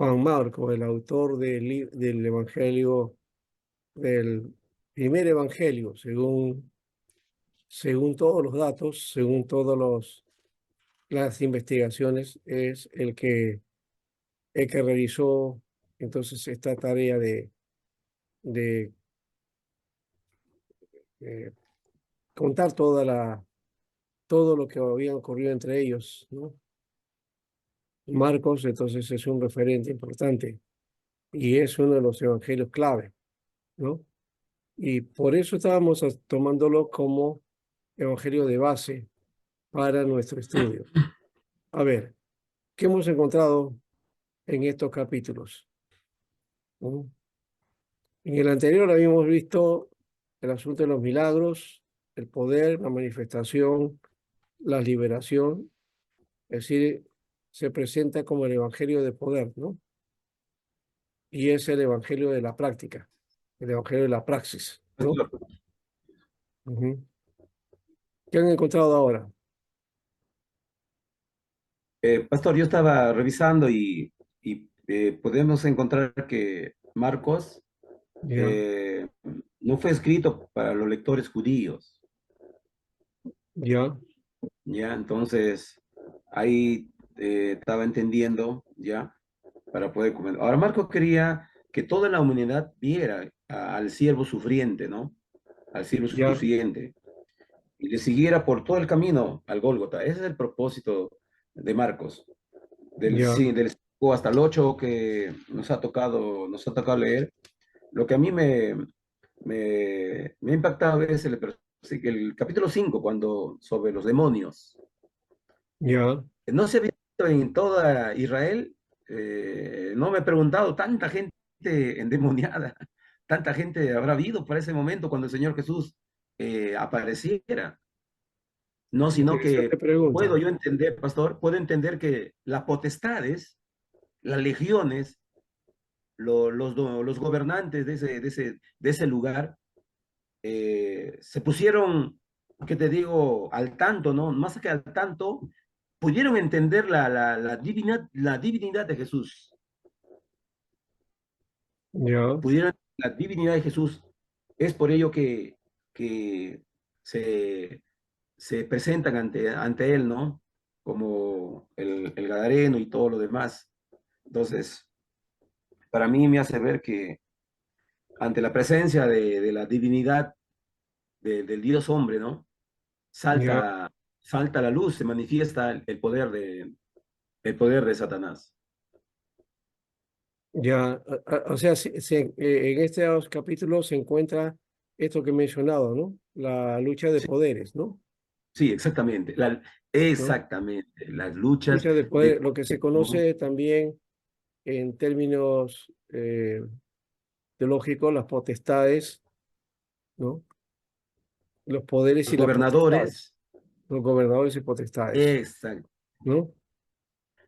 Juan Marcos, el autor del Evangelio, del primer Evangelio, según todos los datos, según todas las investigaciones, es el que realizó entonces esta tarea de eh, contar todo lo que había ocurrido entre ellos, ¿no? Marcos entonces es un referente importante y es uno de los evangelios clave, ¿no? Y por eso estábamos tomándolo como evangelio de base para nuestro estudio. A ver, ¿qué hemos encontrado en estos capítulos? ¿No? En el anterior habíamos visto el asunto de los milagros, el poder, la manifestación, la liberación, es decir, se presenta como el evangelio de poder, ¿no? Y es el evangelio de la práctica, el evangelio de la praxis, ¿no? Pastor, Ujú. ¿Qué han encontrado ahora? Pastor, yo estaba revisando y podemos encontrar que Marcos Ya, eh, no fue escrito para los lectores judíos, ya, ¿ya? Entonces, ahí estaba entendiendo, ¿ya? Para poder comentar. Ahora, Marcos quería que toda la humanidad viera al siervo sufriente, ¿no? Al siervo ya, sufriente y le siguiera por todo el camino al Gólgota. Ese es el propósito de Marcos. ya, Del 5 hasta el 8 que nos ha tocado leer, lo que a mí me ha impactado es el capítulo 5 cuando sobre los demonios. ya. No se ha visto en toda Israel, no me he preguntado, tanta gente endemoniada, tanta gente habrá habido para ese momento cuando el Señor Jesús apareciera. No, sino Interesante que puedo pregunta. yo entender, pastor, puedo entender que las potestades, las legiones, los gobernantes de ese lugar se pusieron, ¿qué te digo?, al tanto, ¿no? Más que al tanto, pudieron entender la divinidad de Jesús, Ya, pudieron la divinidad de Jesús. Es por ello que se, se presentan ante él, ¿no? Como el Gadareno y todo lo demás. Entonces, para mí me hace ver que ante la presencia de la divinidad del Dios hombre, ¿no? ya, Salta la luz, se manifiesta el poder de Satanás. ya. O sea, en estos capítulos se encuentra esto que he mencionado, ¿no? La lucha de Sí, poderes, ¿no? sí, exactamente. ¿No? Exactamente. Las luchas Lucha de de poder, lo que se poder, ¿no? conoce también en términos teológicos, las potestades, ¿no? Los poderes Los y las potestades, gobernadores. los gobernadores y potestades, Exacto. ¿no?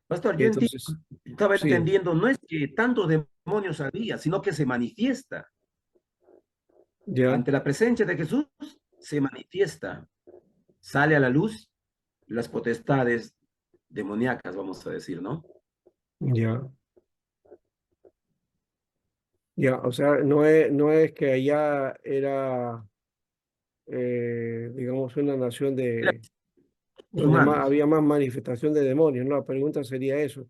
Pastor, Y yo entiendo, entonces, estaba sí, entendiendo, no es que tantos demonios había, sino que se manifiesta. ya, Ante la presencia de Jesús, se manifiesta. Sale a la luz las potestades demoníacas, vamos a decir, ¿no? ya, ya. O sea, no es que allá era, digamos, una nación Eran los donde humanos. había más manifestación de demonios, ¿no? La pregunta sería eso,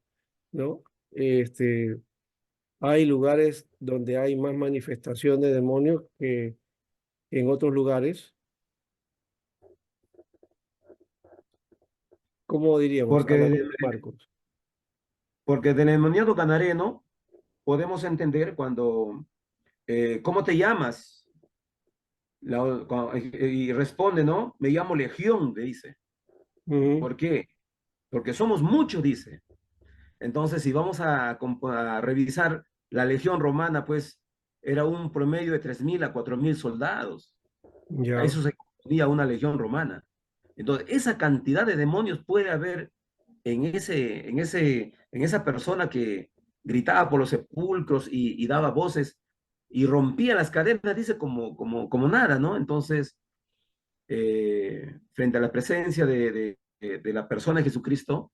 ¿no? Este, hay lugares donde hay más manifestación de demonios que en otros lugares. ¿Cómo diríamos? A la luz Porque, de Marcos. porque del endemoniado gadareno podemos entender cuando, ¿cómo te llamas? Y responde, ¿no? Me llamo Legión, le dice. Ujú, ¿Por qué? Porque somos muchos, dice. Entonces, si vamos a revisar la Legión Romana, pues era un promedio de 3.000 a 4.000 soldados. A ya, eso se correspondía una Legión Romana. Entonces, esa cantidad de demonios puede haber en esa persona que gritaba por los sepulcros y daba voces y rompía las cadenas, dice, como nada, ¿no? Entonces, frente a la presencia de la persona de Jesucristo,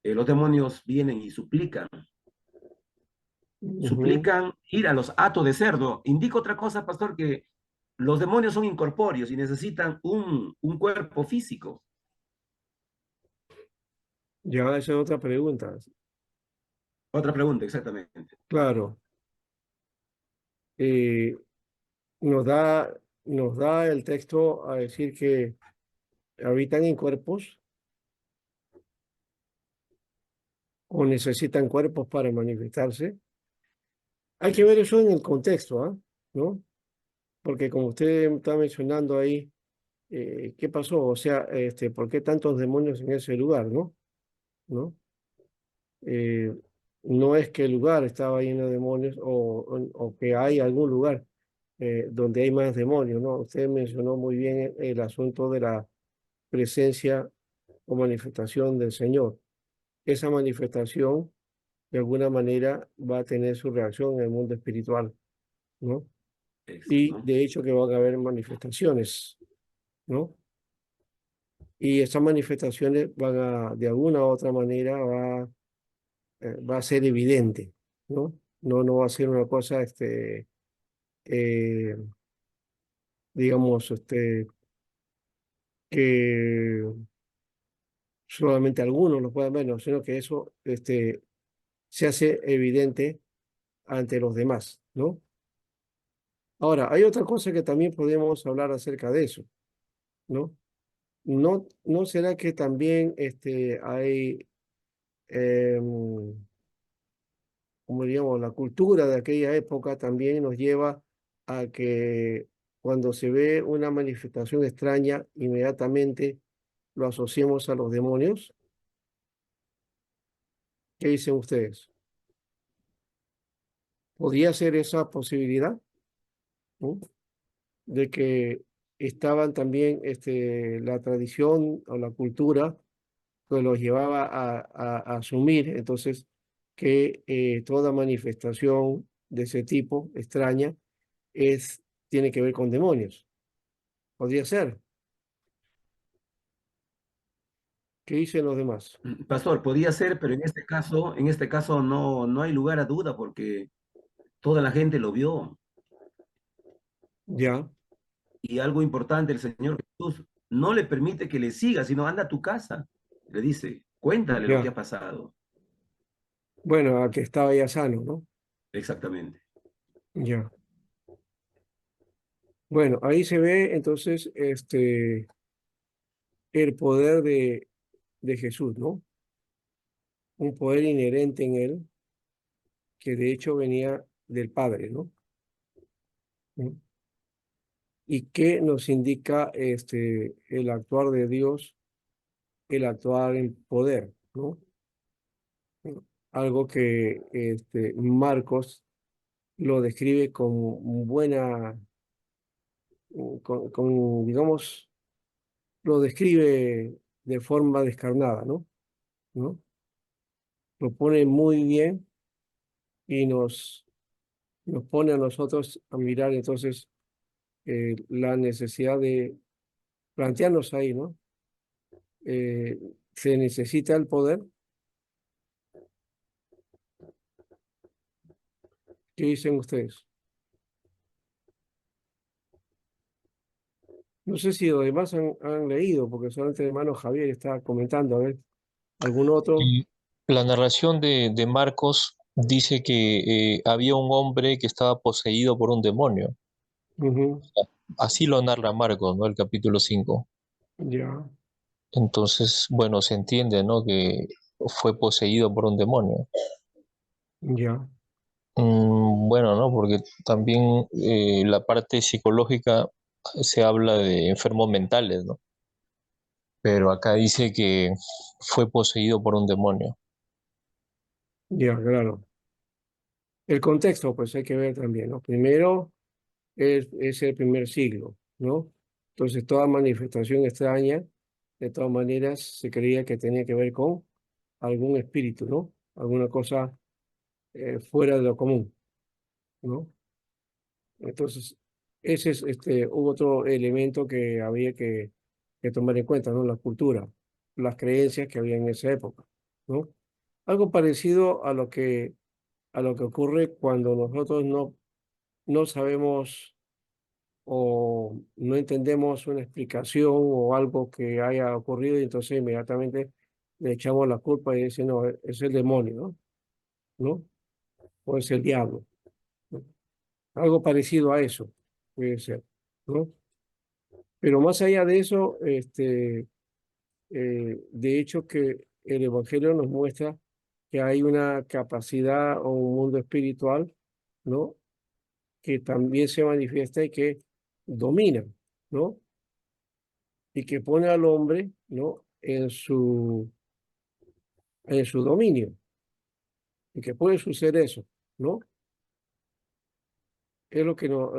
los demonios vienen y suplican, Ujú. suplican ir a los hatos de cerdo. Indica otra cosa, pastor, que los demonios son incorpóreos y necesitan un cuerpo físico. Ya, esa es otra pregunta. Otra pregunta, exactamente. Claro, eh, nos da, nos da el texto a decir que habitan en cuerpos o necesitan cuerpos para manifestarse. Hay que ver eso en el contexto, ¿ah? ¿No? Porque como usted está mencionando ahí, ¿qué pasó? O sea, ¿por qué tantos demonios en ese lugar, no? ¿No? Eh, no es que el lugar estaba lleno de demonios o que hay algún lugar donde hay más demonios, ¿no? Usted mencionó muy bien el asunto de la presencia o manifestación del Señor. Esa manifestación, de alguna manera, va a tener su reacción en el mundo espiritual, ¿no? Y ¿No? de hecho que van a haber manifestaciones, ¿no? Y esas manifestaciones van a, de alguna u otra manera, va a ser evidente, ¿no? No va a ser una cosa, eh, digamos, que solamente algunos lo puedan ver, no, sino que eso, se hace evidente ante los demás, ¿no? Ahora, hay otra cosa que también podemos hablar acerca de eso, ¿no? ¿No será que también, hay, como diríamos, la cultura de aquella época también nos lleva a que cuando se ve una manifestación extraña, inmediatamente lo asociemos a los demonios? ¿Qué dicen ustedes? ¿Podría ser esa posibilidad, ¿no? De que estaban también, la tradición o la cultura que los llevaba a asumir entonces que toda manifestación de ese tipo extraña tiene que ver con demonios? Podría ser. ¿Qué dicen los demás? Pastor, podía ser, pero en este caso no, no hay lugar a duda porque toda la gente lo vio. Ya, Y algo importante, el Señor Jesús no le permite que le siga, sino anda a tu casa. Le dice, cuéntale lo que ya. ha pasado. Bueno, a que estaba ya sano, ¿no? Exactamente. Ya. Bueno, ahí se ve entonces el poder de Jesús, ¿no? Un poder inherente en él que de hecho venía del Padre, ¿no? ¿Mm? Y que nos indica el actuar de Dios, el actuar en poder, ¿no? ¿Mm? Algo que Marcos lo describe con buena, digamos, lo describe de forma descarnada, ¿no? ¿No? Lo pone muy bien y nos pone a nosotros a mirar entonces la necesidad de plantearnos ahí, ¿no? Eh, ¿Se necesita el poder? ¿Qué dicen ustedes? No sé si los demás han leído, porque solamente el hermano Javier está comentando, a ver, ¿algún otro? Y la narración de Marcos dice que había un hombre que estaba poseído por un demonio. Ujú. Así lo narra Marcos, ¿no? El capítulo 5. Ya, Entonces, bueno, se entiende, ¿no? Que fue poseído por un demonio. ya, Bueno, ¿no? Porque también la parte psicológica se habla de enfermos mentales, ¿no? Pero acá dice que fue poseído por un demonio. ya, claro. El contexto, pues hay que ver también, ¿no? Primero es el primer siglo, ¿no? Entonces, toda manifestación extraña, de todas maneras, se creía que tenía que ver con algún espíritu, ¿no? Alguna cosa fuera de lo común, ¿no? Entonces, ese es otro elemento que había que tomar en cuenta, ¿no? La cultura, las creencias que había en esa época, ¿no? Algo parecido a lo que a lo que ocurre cuando nosotros no sabemos o no entendemos una explicación o algo que haya ocurrido y entonces inmediatamente le echamos la culpa y decimos, no, es el demonio, ¿no? ¿No? O es el diablo, ¿no? Algo parecido a eso puede ser, ¿no? Pero más allá de eso, de hecho que el Evangelio nos muestra que hay una capacidad o un mundo espiritual, ¿no? Que también se manifiesta y que domina, ¿no? Y que pone al hombre, ¿no? En su dominio, y que puede suceder eso, ¿no? Es lo que no,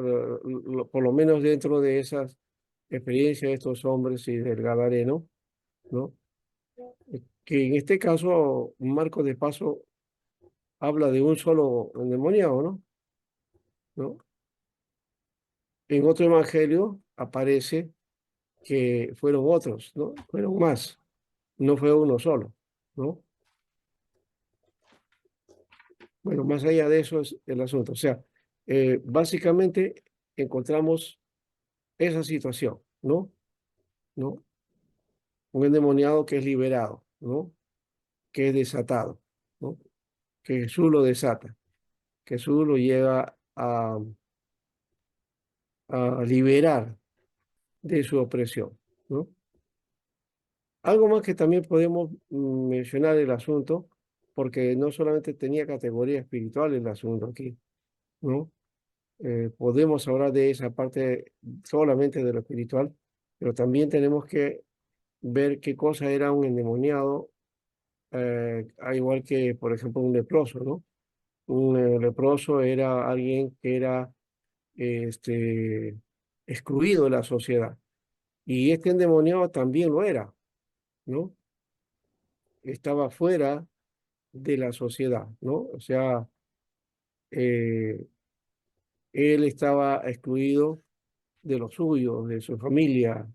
por lo menos dentro de esas experiencias de estos hombres y del Gadareno, ¿no? Que en este caso, Marcos de paso habla de un solo endemoniado, ¿no? ¿No? En otro evangelio aparece que fueron otros, ¿no? Fueron más, no fue uno solo, ¿no? Bueno, más allá de eso es el asunto. O sea, básicamente encontramos esa situación, ¿no? ¿No? Un endemoniado que es liberado, ¿no? Que es desatado, ¿no? Que Jesús lo desata, que Jesús lo lleva a liberar de su opresión, ¿no? Algo más que también podemos mencionar el asunto, porque no solamente tenía categoría espiritual el asunto aquí, ¿no? Podemos hablar de esa parte solamente de lo espiritual, pero también tenemos que ver qué cosa era un endemoniado, al igual que, por ejemplo, un leproso, ¿no? Un leproso era alguien que era este, excluido de la sociedad, y este endemoniado también lo era, ¿no? Estaba fuera de la sociedad, ¿no? O sea, eh, él estaba excluido de los suyos, de su familia,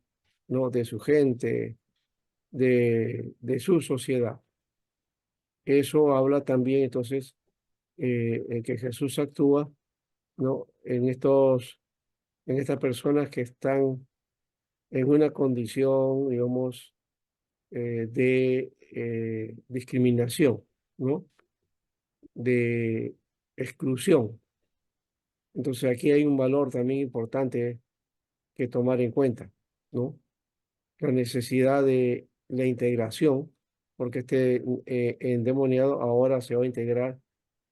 ¿no? De su gente, de su sociedad. Eso habla también entonces en que Jesús actúa, ¿no? En estas personas que están en una condición, digamos, de discriminación, ¿no? De exclusión. Entonces aquí hay un valor también importante que tomar en cuenta, ¿no? La necesidad de la integración, porque este endemoniado ahora se va a integrar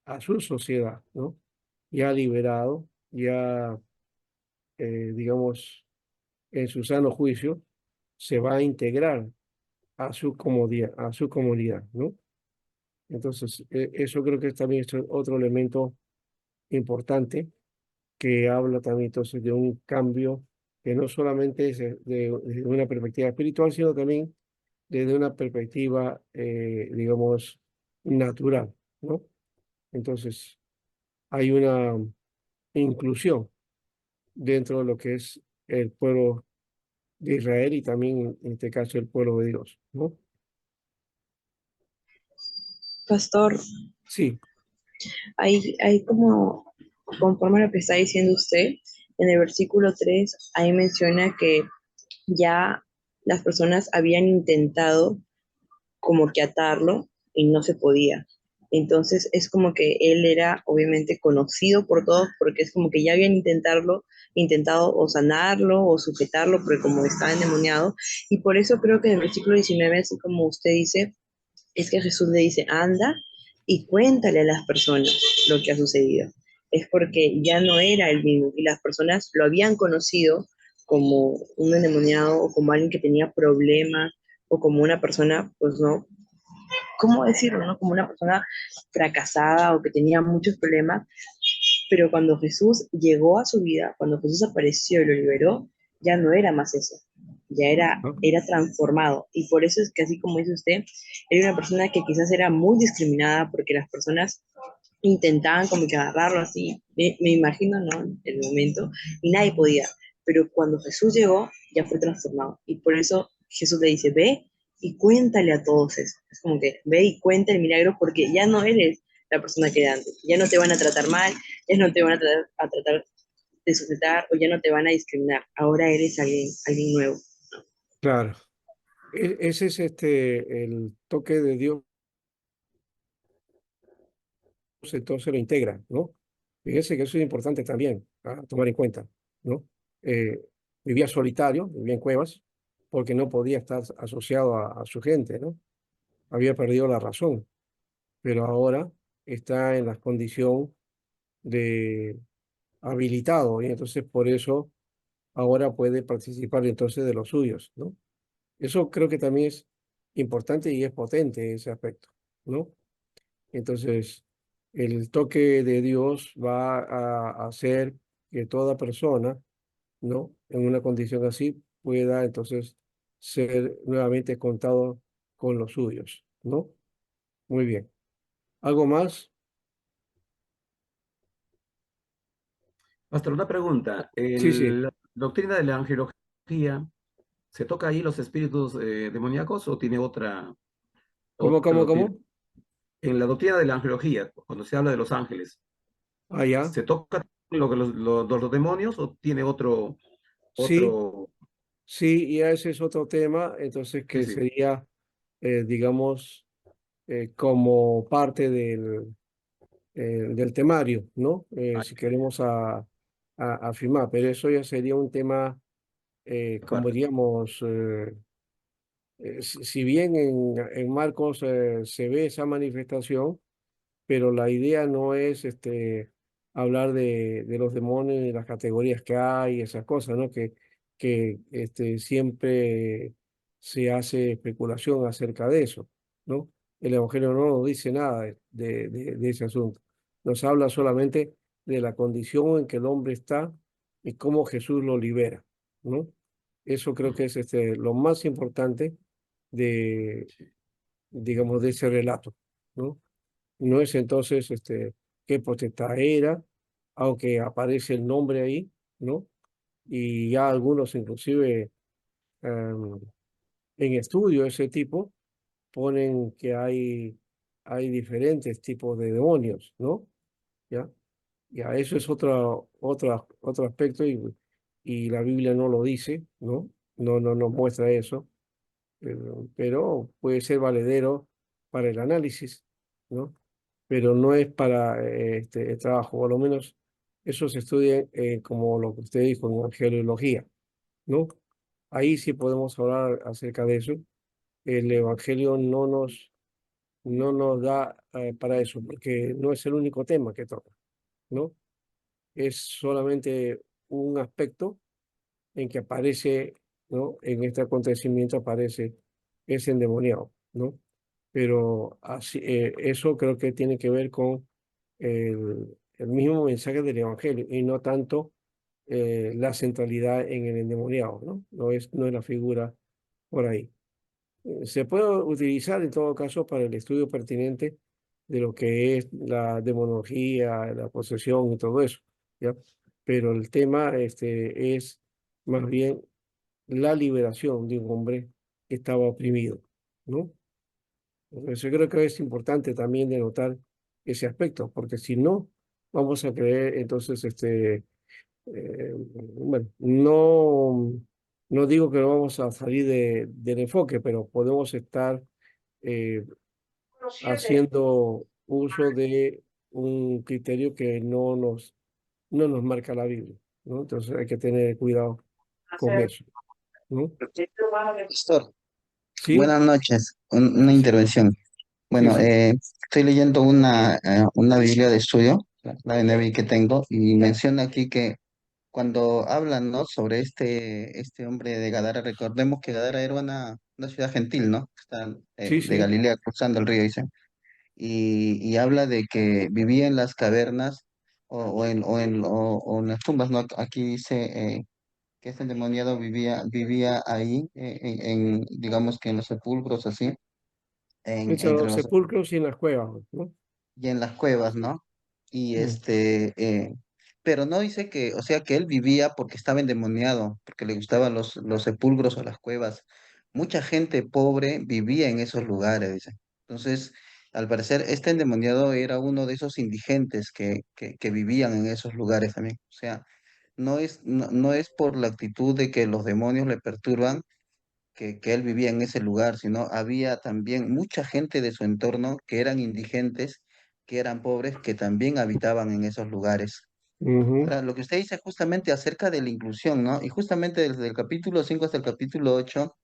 a su sociedad, ¿no? Ya liberado, ya, digamos, en su sano juicio, se va a integrar a su comunidad, ¿no? Entonces, eso creo que también es otro elemento importante que habla también entonces de un cambio que no solamente es desde una perspectiva espiritual, sino también desde una perspectiva, digamos, natural, ¿no? Entonces, hay una inclusión dentro de lo que es el pueblo de Israel y también, en este caso, el pueblo de Dios, ¿no? Pastor, Sí, hay como, conforme a lo que está diciendo usted, en el versículo 3 ahí menciona que ya las personas habían intentado como que atarlo y no se podía. Entonces es como que él era obviamente conocido por todos porque es como que ya habían intentado o sanarlo o sujetarlo porque como estaba endemoniado. Y por eso creo que en el versículo 19, así como usted dice, es que Jesús le dice, anda y cuéntale a las personas lo que ha sucedido. Es porque ya no era el mismo y las personas lo habían conocido como un endemoniado o como alguien que tenía problemas o como una persona, pues no, ¿cómo decirlo, no? Como una persona fracasada o que tenía muchos problemas, pero cuando Jesús llegó a su vida, cuando Jesús apareció y lo liberó, ya no era más eso, ya ¿no? era transformado. Y por eso es que así como dice usted, era una persona que quizás era muy discriminada porque las personas intentaban como que agarrarlo así, me imagino, ¿no? El momento, y nadie podía. Pero cuando Jesús llegó, ya fue transformado. Y por eso Jesús le dice, ve y cuéntale a todos eso. Es como que ve y cuenta el milagro porque ya no eres la persona que era antes. Ya no te van a tratar mal, ya no te van a tratar de sujetar o ya no te van a discriminar. Ahora eres alguien nuevo. Claro. Ese es el toque de Dios, entonces lo integra, ¿no? Fíjense que eso es importante también a tomar en cuenta, ¿no? Eh, Vivía solitario, vivía en cuevas, porque no podía estar asociado a su gente, ¿no? Había perdido la razón, pero ahora está en la condición de habilitado, y entonces por eso ahora puede participar entonces de los suyos, ¿no? Eso creo que también es importante y es potente ese aspecto, ¿no? Entonces, el toque de Dios va a hacer que toda persona, ¿no? En una condición así pueda entonces ser nuevamente contado con los suyos, ¿no? Muy bien. ¿Algo más? Pastor, una pregunta. Sí, sí. ¿La doctrina de la angelología se toca ahí los espíritus demoníacos o tiene ¿Cómo, otra cómo, doctrina? cómo? En la doctrina de la angelología, cuando se habla de los ángeles, Allá. ¿se toca los demonios o tiene Sí, otro? sí, y ese es otro tema, entonces Sí, que sí, sería, digamos, como parte del temario, ¿no? ah, Si queremos afirmar, pero eso ya sería un tema, como aparte. diríamos, si bien en Marcos se ve esa manifestación, pero la idea no es hablar de los demonios y las categorías que hay, esas cosas, ¿no? Que siempre se hace especulación acerca de eso, ¿no? El Evangelio no nos dice nada de ese asunto. Nos habla solamente de la condición en que el hombre está y cómo Jesús lo libera, ¿no? Eso creo que es lo más importante de, digamos, de ese relato, ¿no? No es entonces qué potestad era, aunque aparece el nombre ahí, ¿no? Y ya algunos inclusive em, en estudio de ese tipo ponen que hay diferentes tipos de demonios, ¿no? ¿Ya? Ya, eso es otro aspecto y la Biblia no lo dice, ¿no? No nos muestra eso, pero puede ser valedero para el análisis, ¿no? Pero no es para el trabajo, por lo menos eso se estudia como lo que usted dijo en angelología, ¿no? Ahí sí podemos hablar acerca de eso. El Evangelio no nos da para eso, porque no es el único tema que toca, ¿no? Es solamente un aspecto en que aparece, ¿no? En este acontecimiento aparece ese endemoniado, ¿no? Pero así, eso creo que tiene que ver con el mismo mensaje del Evangelio y no tanto la centralidad en el endemoniado, ¿no? No es la figura por ahí. Se puede utilizar en todo caso para el estudio pertinente de lo que es la demonología, la posesión y todo eso, ¿ya? Pero el tema es más bien la liberación de un hombre que estaba oprimido, ¿no? Entonces, yo creo que es importante también denotar ese aspecto, porque si no, vamos a creer, entonces, bueno, no digo que no vamos a salir del enfoque, pero podemos estar eh, haciendo uso de un criterio que no nos marca la Biblia, ¿no? Entonces hay que tener cuidado con eso, ¿no? Pastor, Sí, buenas noches. Una sí, sí, intervención. sí, Bueno, sí, estoy leyendo una Biblia de estudio, la NBI que tengo, y menciona aquí que cuando hablan, ¿no? Sobre este hombre de Gadara, recordemos que Gadara era una ciudad gentil, ¿no? Está sí, de sí. Galilea cruzando el río, dicen. Y habla de que vivía en las cavernas o en las tumbas, ¿no? Aquí dice que este endemoniado vivía ahí, digamos que en los sepulcros, así, Entre entre los los sepulcros y en las cuevas, ¿no? y en las cuevas, ¿no? Y Mm. pero no dice que, o sea, que él vivía porque estaba endemoniado, porque le gustaban los sepulcros o las cuevas. Mucha gente pobre vivía en esos lugares, dice. Entonces, al parecer este endemoniado era uno de esos indigentes que vivían en esos lugares también. O sea, no es por la actitud de que los demonios le perturban que él vivía en ese lugar, sino había también mucha gente de su entorno que eran indigentes, que eran pobres, que también habitaban en esos lugares. Ujú, Ahora, lo que usted dice justamente acerca de la inclusión, ¿no? Y justamente desde el capítulo 5 hasta el capítulo 8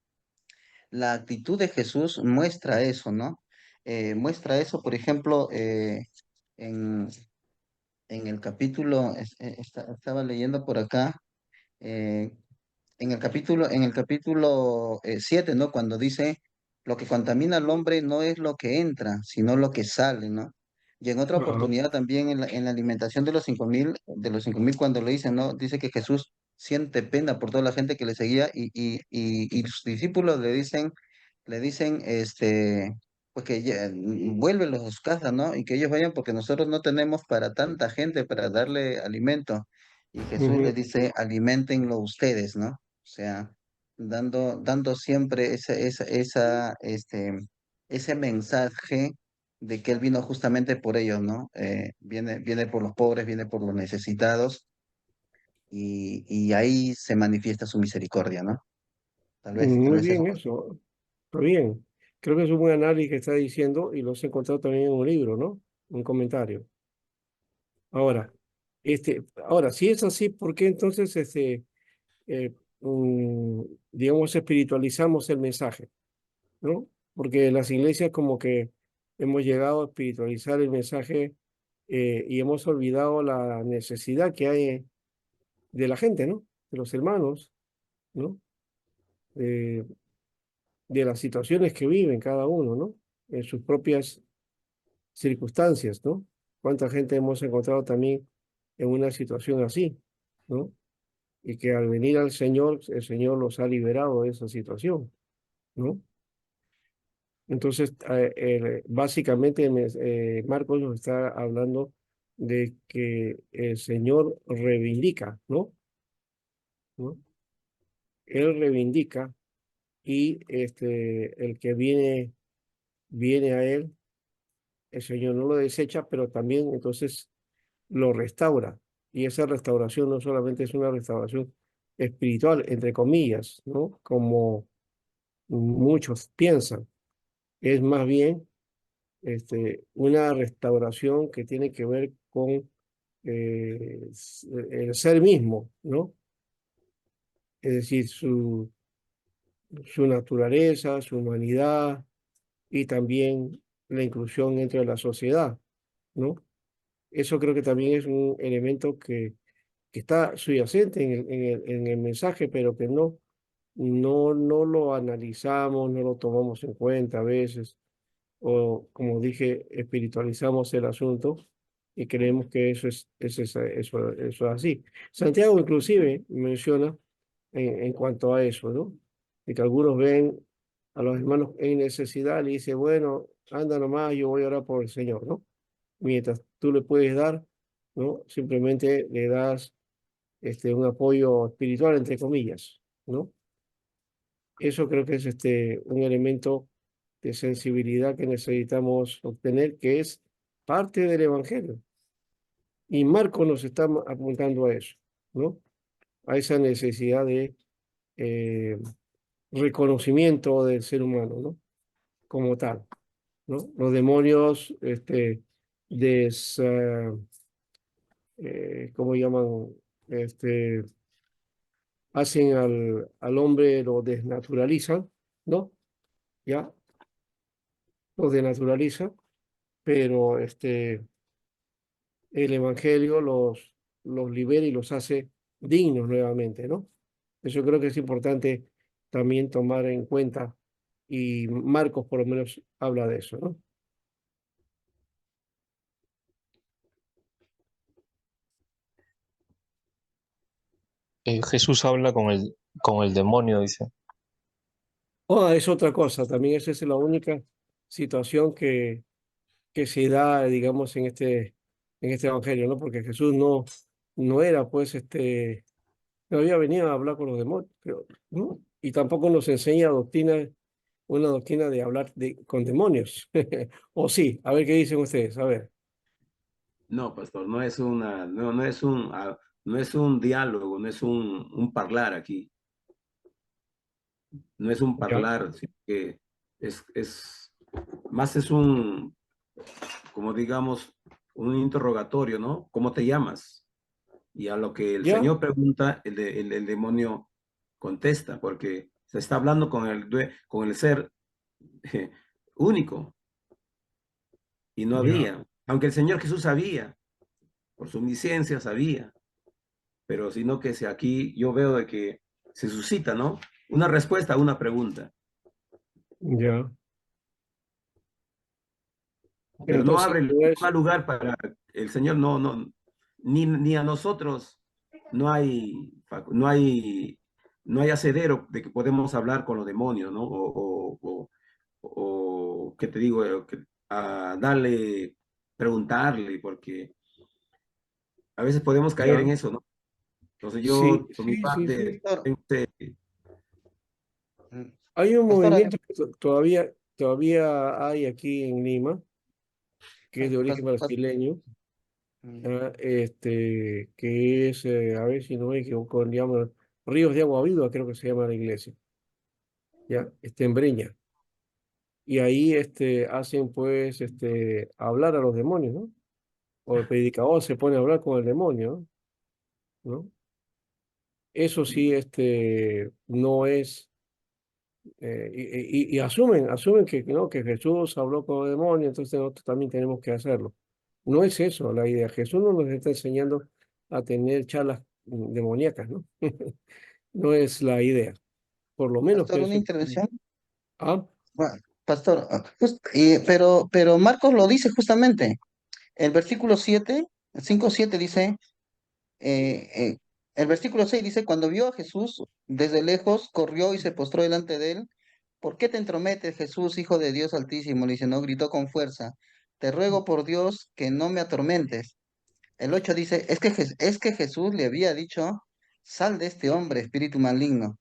la actitud de Jesús muestra eso, ¿no? Muestra eso, por ejemplo, en, en el capítulo, estaba leyendo por acá, eh, en el capítulo 7, ¿no? Cuando dice, lo que contamina al hombre no es lo que entra, sino lo que sale, ¿no? Y en otra ajá, oportunidad también en la alimentación de los 5.000 cuando lo dice, ¿no? Dice que Jesús siente pena por toda la gente que le seguía y sus discípulos le dicen, pues que vuélvelos a sus casas, ¿no? Y que ellos vayan porque nosotros no tenemos para tanta gente para darle alimento. Y Jesús les ujú, dice, aliméntenlo ustedes, ¿no? O sea, dando siempre ese mensaje de que Él vino justamente por ellos, ¿no? Viene por los pobres, viene por los necesitados, y ahí se manifiesta su misericordia, ¿no? Tal muy vez eso. bien eso, está bien. Creo que es un buen análisis que está diciendo y lo has encontrado también en un libro, ¿no? Un comentario. Ahora, ahora, si es así, ¿por qué entonces, eh, digamos, espiritualizamos el mensaje, ¿no? Porque las iglesias como que hemos llegado a espiritualizar el mensaje y hemos olvidado la necesidad que hay de la gente, ¿no? De los hermanos, ¿no? De, de las situaciones que viven cada uno, ¿no? En sus propias circunstancias, ¿no? ¿Cuánta gente hemos encontrado también en una situación así, ¿no? Y que al venir al Señor, el Señor los ha liberado de esa situación, ¿no? Entonces, básicamente Marcos nos está hablando de que el Señor reivindica, ¿no? ¿No? Él reivindica y el que viene a Él, el Señor no lo desecha, pero también entonces lo restaura. Y esa restauración no solamente es una restauración espiritual, entre comillas, ¿no? Como muchos piensan, es más bien una restauración que tiene que ver con el ser mismo, ¿no? Es decir, su naturaleza, su humanidad y también la inclusión dentro de la sociedad, ¿no? Eso creo que también es un elemento que está subyacente en el mensaje, pero que no lo analizamos, no lo tomamos en cuenta a veces, o como dije, espiritualizamos el asunto y creemos que eso es así. Santiago inclusive menciona en cuanto a eso, ¿no? Y que algunos ven a los hermanos en necesidad y dice, bueno, anda nomás, yo voy a orar por el Señor, ¿no? Mientras tú le puedes dar, ¿no? Simplemente le das un apoyo espiritual, entre comillas, ¿no? Eso creo que es un elemento de sensibilidad que necesitamos obtener, que es parte del Evangelio. Y Marco nos está apuntando a eso, ¿no? A esa necesidad de eh, reconocimiento del ser humano, ¿no? Como tal, ¿no? Los demonios, ¿cómo llaman? Este, hacen al hombre, lo desnaturalizan, ¿no? ¿Ya? Lo desnaturalizan, pero el Evangelio los libera y los hace dignos nuevamente, ¿no? Eso creo que es importante también tomar en cuenta y Marcos por lo menos habla de eso, ¿no? Jesús habla con el demonio, dice. Es otra cosa, también esa es la única situación que se da, digamos, en este Evangelio, ¿no? Porque Jesús no era, pues, no había venido a hablar con los demonios, ¿no? Y tampoco nos enseña doctrinas una doctrina de hablar con demonios. O sí, a ver qué dicen ustedes, a ver. No, pastor, no es un diálogo, no es un hablar aquí, no es un Ya, hablar, sino que es más es un, como digamos, un interrogatorio, ¿no? ¿Cómo te llamas? Y a lo que el ya, Señor pregunta, el demonio contesta, porque se está hablando con con el ser único y no ya. había, aunque el Señor Jesús sabía, por su omnisciencia sabía, pero sino que si aquí yo veo de que se suscita, ¿no? Una respuesta a una pregunta, Ya. pero no Entonces, abre no es, más lugar para el Señor, ni a nosotros no hay, no hay, no hay asedero de que podemos hablar con los demonios, ¿no? O ¿qué te digo? A darle, preguntarle, porque a veces podemos caer en ya. eso, ¿no? Entonces Sí, yo, por mi sí, sí, parte, sí. Pastor, tengo mm, Hay un pastor, movimiento que todavía hay aquí en Lima, que es de origen pas- brasileño, mm, que es, a ver si no me equivoco, llama Ríos de Agua Viva, creo que se llama la iglesia, ya, en Breña. Y ahí hacen pues hablar a los demonios, ¿no? O el predicador se pone a hablar con el demonio, ¿no? Eso sí, no es, y asumen que, ¿no? Que Jesús habló con el demonio, entonces nosotros también tenemos que hacerlo. No es eso la idea. Jesús no nos está enseñando a tener charlas demoníacas, ¿no? No es la idea. Por lo menos pastor, una pienso. intervención. Ah, Pastor, pero Marcos lo dice justamente. El versículo 7, 5:7 dice, eh, eh, el versículo 6 dice, cuando vio a Jesús desde lejos, corrió y se postró delante de él. ¿Por qué te entrometes, Jesús, Hijo de Dios Altísimo? Le dice, no, gritó con fuerza. Te ruego por Dios que no me atormentes. El 8 dice, es que Jesús le había dicho, sal de este hombre, espíritu maligno.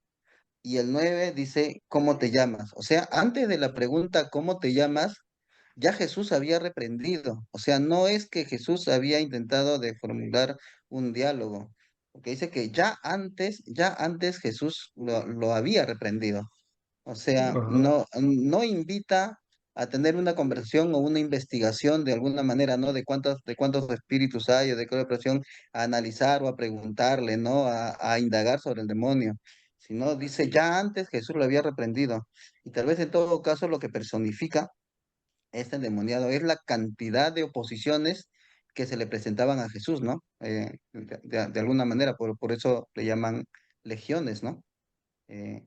Y el 9 dice, ¿cómo te llamas? O sea, antes de la pregunta, ¿cómo te llamas? Ya Jesús había reprendido. O sea, no es que Jesús había intentado de formular un diálogo, porque dice que ya antes Jesús lo había reprendido. O sea, ajá, no invita a tener una conversación o una investigación de alguna manera, ¿no? De cuántos espíritus hay o de qué operación, a analizar o a preguntarle, ¿no? A indagar sobre el demonio. Sino dice, ya antes Jesús lo había reprendido. Y tal vez en todo caso lo que personifica este endemoniado es la cantidad de oposiciones que se le presentaban a Jesús, ¿no? De alguna manera, por eso le llaman legiones, ¿no? Eh,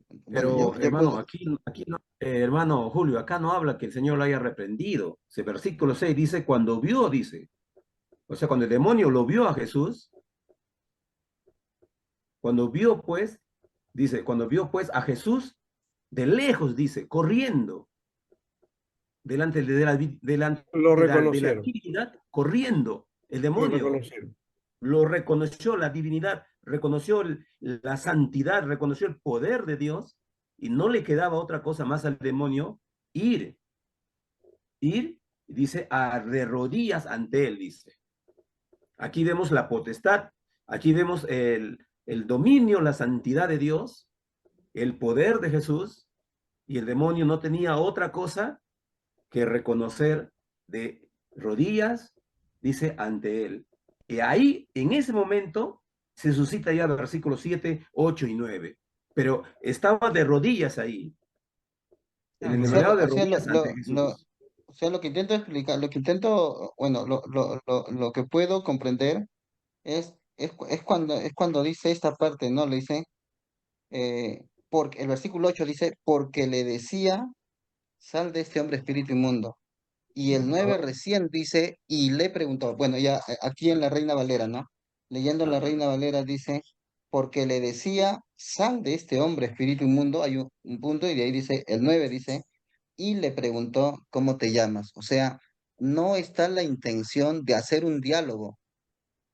bueno, pero yo puedo. hermano, aquí no, hermano Julio, acá no habla que el Señor lo haya reprendido. Ese versículo 6 dice, cuando vio, dice. O sea, cuando el demonio lo vio a Jesús, cuando vio pues, dice, cuando vio pues a Jesús, de lejos, dice, corriendo, delante lo de la reconocieron, divinidad, corriendo, el lo demonio reconocieron. lo reconoció, la divinidad, reconoció la santidad, reconoció el poder de Dios y no le quedaba otra cosa más al demonio ir, ir, dice, a de rodillas ante él, dice. Aquí vemos la potestad, aquí vemos el dominio, la santidad de Dios, el poder de Jesús, y el demonio no tenía otra cosa que reconocer de rodillas, dice, ante él. Y ahí, en ese momento, se suscita ya el versículo 7, 8 y 9. Pero estaba de rodillas ahí, el O sea, endemoniado de rodillas ante Jesús. o sea, lo que intento explicar, lo que intento, bueno, lo que puedo comprender es cuando dice esta parte, ¿no? Le dice, porque el versículo 8 dice, porque le decía, sal de este hombre espíritu inmundo. Y el 9 Ajá, recién dice, y le preguntó, bueno, ya aquí en la Reina Valera, ¿no? Leyendo la Ajá. Reina Valera dice, porque le decía, sal de este hombre espíritu inmundo, hay un punto, y de ahí dice, el 9 dice, y le preguntó, ¿cómo te llamas? O sea, no está la intención de hacer un diálogo,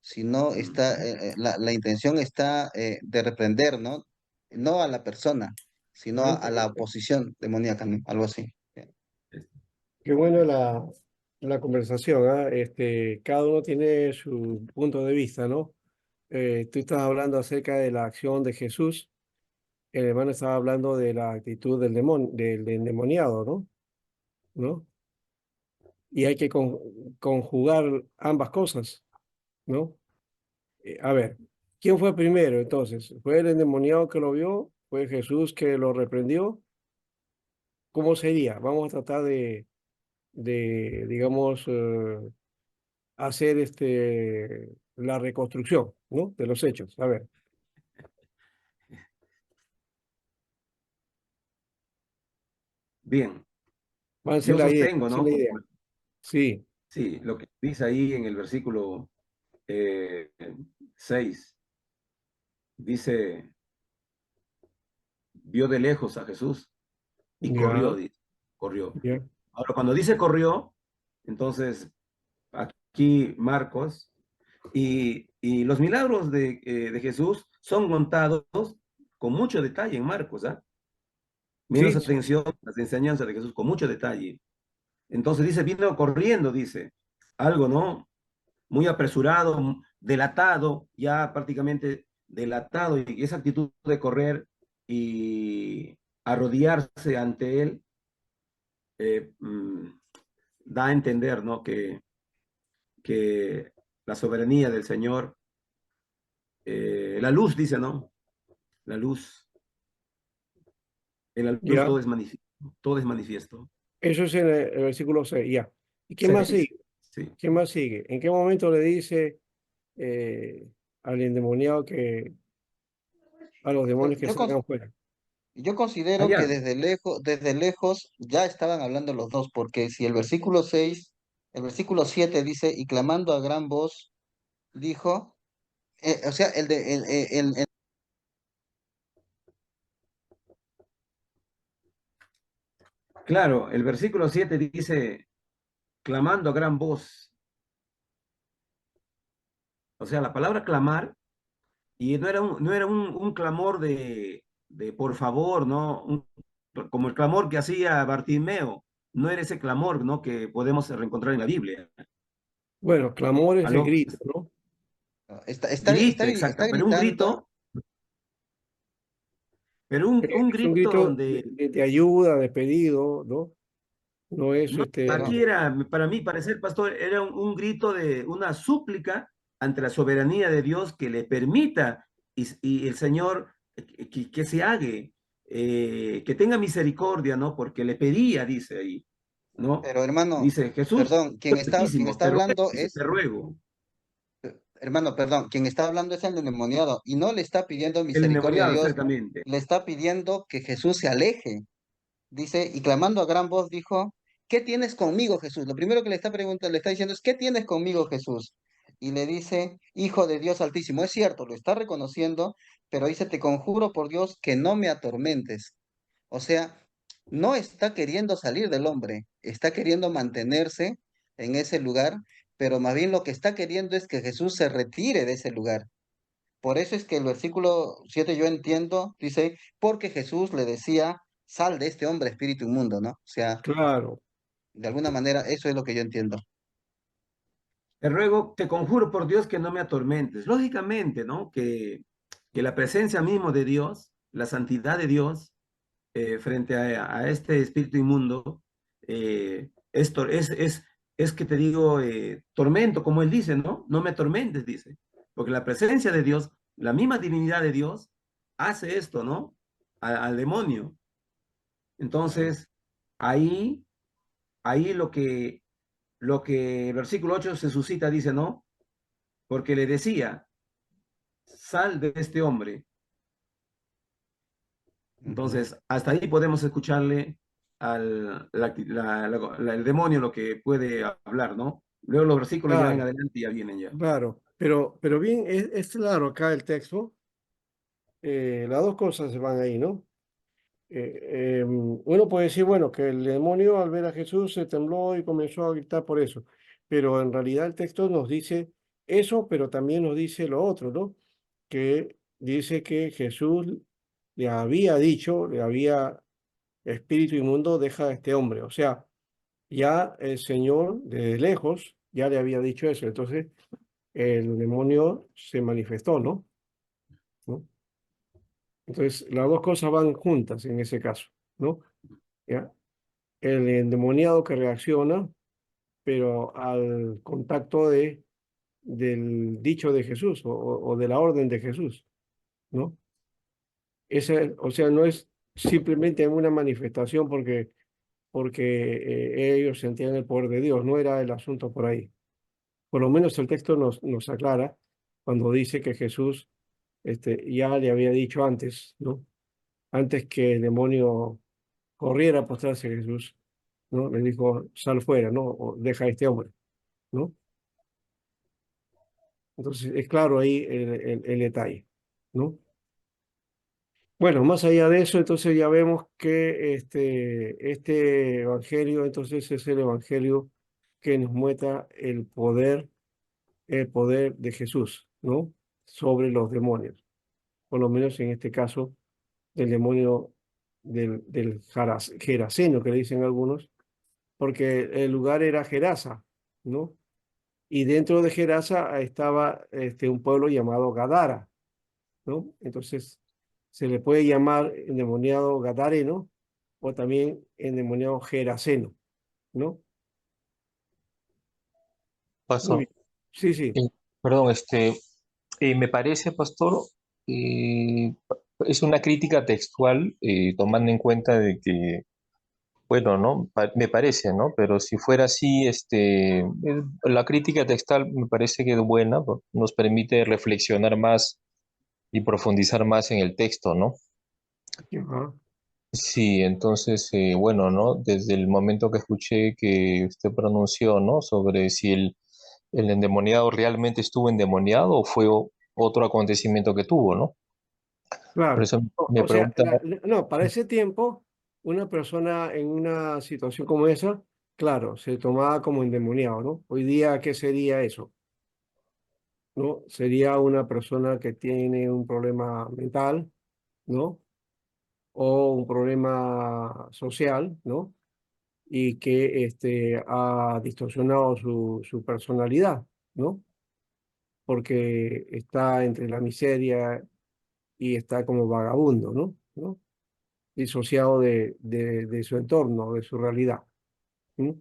sino está, la intención está de reprender, ¿no? No a la persona, sino a la oposición demoníaca, ¿no? Algo así. Qué bueno la conversación, ¿ah? Cada uno tiene su punto de vista, ¿no? Tú estás hablando acerca de la acción de Jesús, el hermano estaba hablando de la actitud del endemoniado, ¿no? ¿No? Y hay que conjugar ambas cosas, ¿no? A ver, ¿quién fue primero entonces? ¿Fue el endemoniado que lo vio? ¿Fue Jesús que lo reprendió? ¿Cómo sería? Vamos a tratar digamos, hacer la reconstrucción, ¿no? De los hechos. A ver, Bien, avance yo la idea, sostengo, avance ¿no? la idea. Sí, Sí, lo que dice ahí en el versículo eh, 6, dice, vio de lejos a Jesús y corrió, ya, dice, corrió. ya, Ahora, cuando dice corrió, entonces aquí Marcos, y los milagros de Jesús son contados con mucho detalle en Marcos, ¿ah? Menos sí, sí, atención a las enseñanzas de Jesús con mucho detalle. Entonces dice, vino corriendo, dice, algo, ¿no? Muy apresurado, delatado, ya prácticamente delatado, y esa actitud de correr y arrodillarse ante él eh, mm, da a entender, ¿no? Que la soberanía del Señor, la luz, dice, ¿no? La luz, en la luz ya. todo es manifiesto. Eso es en el versículo 6, ya. ¿Y qué más 6, sigue? sí. ¿Qué más sigue? ¿En qué momento le dice al endemoniado que a los Yo, demonios que yo, cons- salgan fuera? yo considero que Allá, desde lejos ya estaban hablando los dos, porque si el versículo 7 dice, y clamando a gran voz, dijo, o sea, claro, el versículo 7 dice, clamando a gran voz. O sea, la palabra clamar, y no era un clamor de por favor, ¿no? Como el clamor que hacía Bartimeo. No era ese clamor, ¿no? Que podemos reencontrar en la Biblia. Bueno, clamor es el Aló, grito, ¿no? está, grito, está exacto, gritando. pero un Es un grito grito donde de ayuda, de pedido, ¿no? No es no, aquí No, era, para mí, parecer, pastor, era un grito de una súplica ante la soberanía de Dios que le permita y el Señor que se haga, que tenga misericordia, ¿no? Porque le pedía, dice ahí, ¿no? pero hermano, Dice Jesús, perdón, quien Altísimo, está te ruego, hablando dice, te es, ruego. hermano, perdón, quien está hablando es el endemoniado y no le está pidiendo El misericordia a endemoniado, Dios, exactamente. le está pidiendo que Jesús se aleje. Dice, y clamando a gran voz dijo, ¿qué tienes conmigo, Jesús? Lo primero que le está preguntando, le está diciendo es, ¿qué tienes conmigo, Jesús? Y le dice, Hijo de Dios Altísimo. Es cierto, lo está reconociendo, pero dice, te conjuro por Dios que no me atormentes. O sea, no está queriendo salir del hombre, está queriendo mantenerse en ese lugar, pero más bien lo que está queriendo es que Jesús se retire de ese lugar. Por eso es que el versículo 7 yo entiendo, dice, porque Jesús le decía, sal de este hombre espíritu inmundo, ¿no? O sea, Claro, de alguna manera eso es lo que yo entiendo. Te ruego, te conjuro por Dios que no me atormentes. Lógicamente, ¿no? Que la presencia mismo de Dios, la santidad de Dios, frente a este espíritu inmundo, es que te digo, tormento, como él dice, ¿no? No me atormentes, dice. Porque la presencia de Dios, la misma divinidad de Dios, hace esto, ¿no? Al demonio. Claro. Entonces, ahí, ahí lo que el versículo 8 se suscita, dice, ¿no? Porque le decía, sal de este hombre. Ujú. Entonces, hasta ahí podemos escucharle el demonio lo que puede hablar, ¿no? Luego los versículos ya en claro, adelante ya vienen ya. claro. Pero bien, es claro acá el texto. Las dos cosas se van ahí, ¿no? Uno puede decir, bueno, que el demonio al ver a Jesús se tembló y comenzó a gritar por eso, pero en realidad el texto nos dice eso, pero también nos dice lo otro, ¿no? Que dice que Jesús le había dicho, le había, espíritu inmundo, deja a este hombre. O sea, ya el Señor de lejos ya le había dicho eso. Entonces el demonio se manifestó, ¿no? ¿No? Entonces las dos cosas van juntas en ese caso, ¿no? ¿Ya? El endemoniado que reacciona, pero al contacto del dicho de Jesús o de la orden de Jesús, ¿no? O sea, no es simplemente una manifestación porque ellos sentían el poder de Dios, no era el asunto por ahí. Por lo menos el texto nos aclara cuando dice que Jesús ya le había dicho antes, ¿no? Antes que el demonio corriera a postrarse a Jesús, ¿no? Le dijo, sal fuera, ¿no? O deja a este hombre, ¿no? Entonces es claro ahí el detalle, ¿no? Bueno, más allá de eso, entonces ya vemos que este evangelio, entonces es el evangelio que nos muestra el poder de Jesús, ¿no? Sobre los demonios, por lo menos en este caso del demonio del Geraseno, que le dicen algunos, porque el lugar era Gerasa, ¿no? Y dentro de Gerasa estaba un pueblo llamado Gadara, ¿no? Entonces se le puede llamar endemoniado gadareno o también endemoniado geraseno, ¿no? Muy Pastor, bien. Sí, sí, eh, perdón, me parece, pastor, es una crítica textual, tomando en cuenta de que, bueno, ¿no? Me parece, ¿no? Pero si fuera así, la crítica textual me parece que es buena, nos permite reflexionar más y profundizar más en el texto, ¿no? ajá, Sí, entonces, bueno, ¿no? Desde el momento que escuché que usted pronunció, ¿no? Sobre si el endemoniado realmente estuvo endemoniado o fue otro acontecimiento que tuvo, ¿no? Por claro. eso me O sea, preguntaba, no, para ese tiempo, una persona en una situación como esa, claro, se tomaba como endemoniado, ¿no? Hoy día, ¿qué sería eso? ¿No? Sería una persona que tiene un problema mental, ¿no? O un problema social, ¿no? Y que ha distorsionado su personalidad, ¿no? Porque está entre la miseria y está como vagabundo, ¿no? ¿No? Disociado de su entorno, de su realidad. ¿Mm?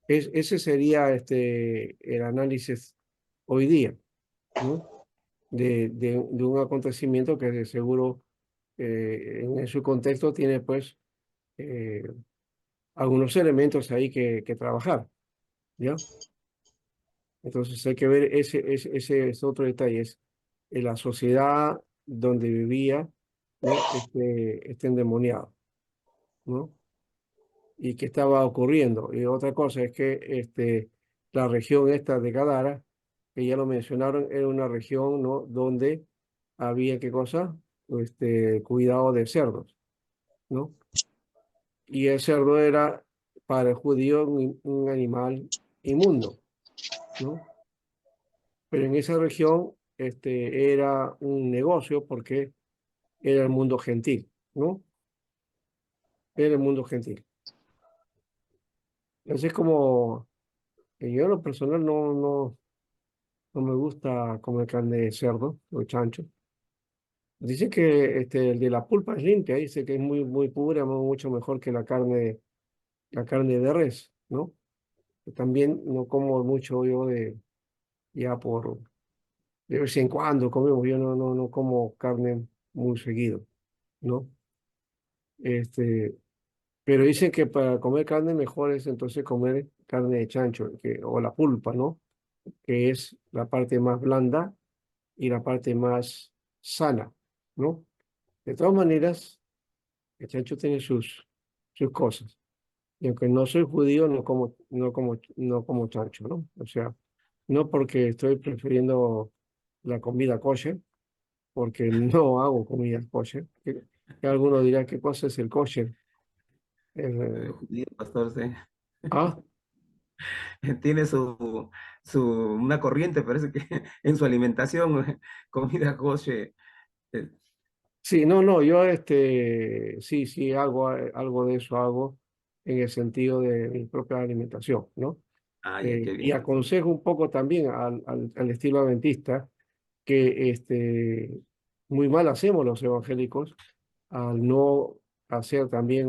Ese sería el análisis hoy día, ¿no? De un acontecimiento que de seguro en su contexto tiene pues eh, algunos elementos ahí que trabajar, ¿ya? Entonces hay que ver ese es otro detalle, es en la sociedad donde vivía, ¿no? Este endemoniado, ¿no? Y qué estaba ocurriendo. Y otra cosa es que la región esta de Gadara, que ya lo mencionaron, era una región, ¿no? Donde había, ¿qué cosa? Cuidado de cerdos, ¿no? Y el cerdo era para el judío un animal inmundo, ¿no? Pero en esa región era un negocio porque era el mundo gentil, ¿no? Era el mundo gentil. Entonces, como yo en lo personal no me gusta comer carne de cerdo o chancho. Dicen que el de la pulpa es limpia, dice que es muy pura, mucho mejor que la carne de res, ¿no? Que también no como mucho yo ya de vez en cuando comemos, yo no como carne muy seguido, ¿no? Este, pero dicen que para comer carne mejor es entonces comer carne de chancho, o la pulpa, ¿no? Que es la parte más blanda y la parte más sana, ¿no? De todas maneras, el chancho tiene sus cosas. Y aunque no soy judío, no como chancho, ¿no? O sea, no porque estoy prefiriendo la comida kosher, porque no hago comida kosher. Que alguno dirá, ¿qué cosa es el kosher? Eh, judío, pastor, sí. ah, Tiene una corriente, parece que en su alimentación, comida kosher. eh, Sí, no, no, yo sí, sí, hago algo de eso hago en el sentido de mi propia alimentación, ¿no? Ah, ya, qué Y bien. aconsejo un poco también al estilo adventista que muy mal hacemos los evangélicos al no hacer también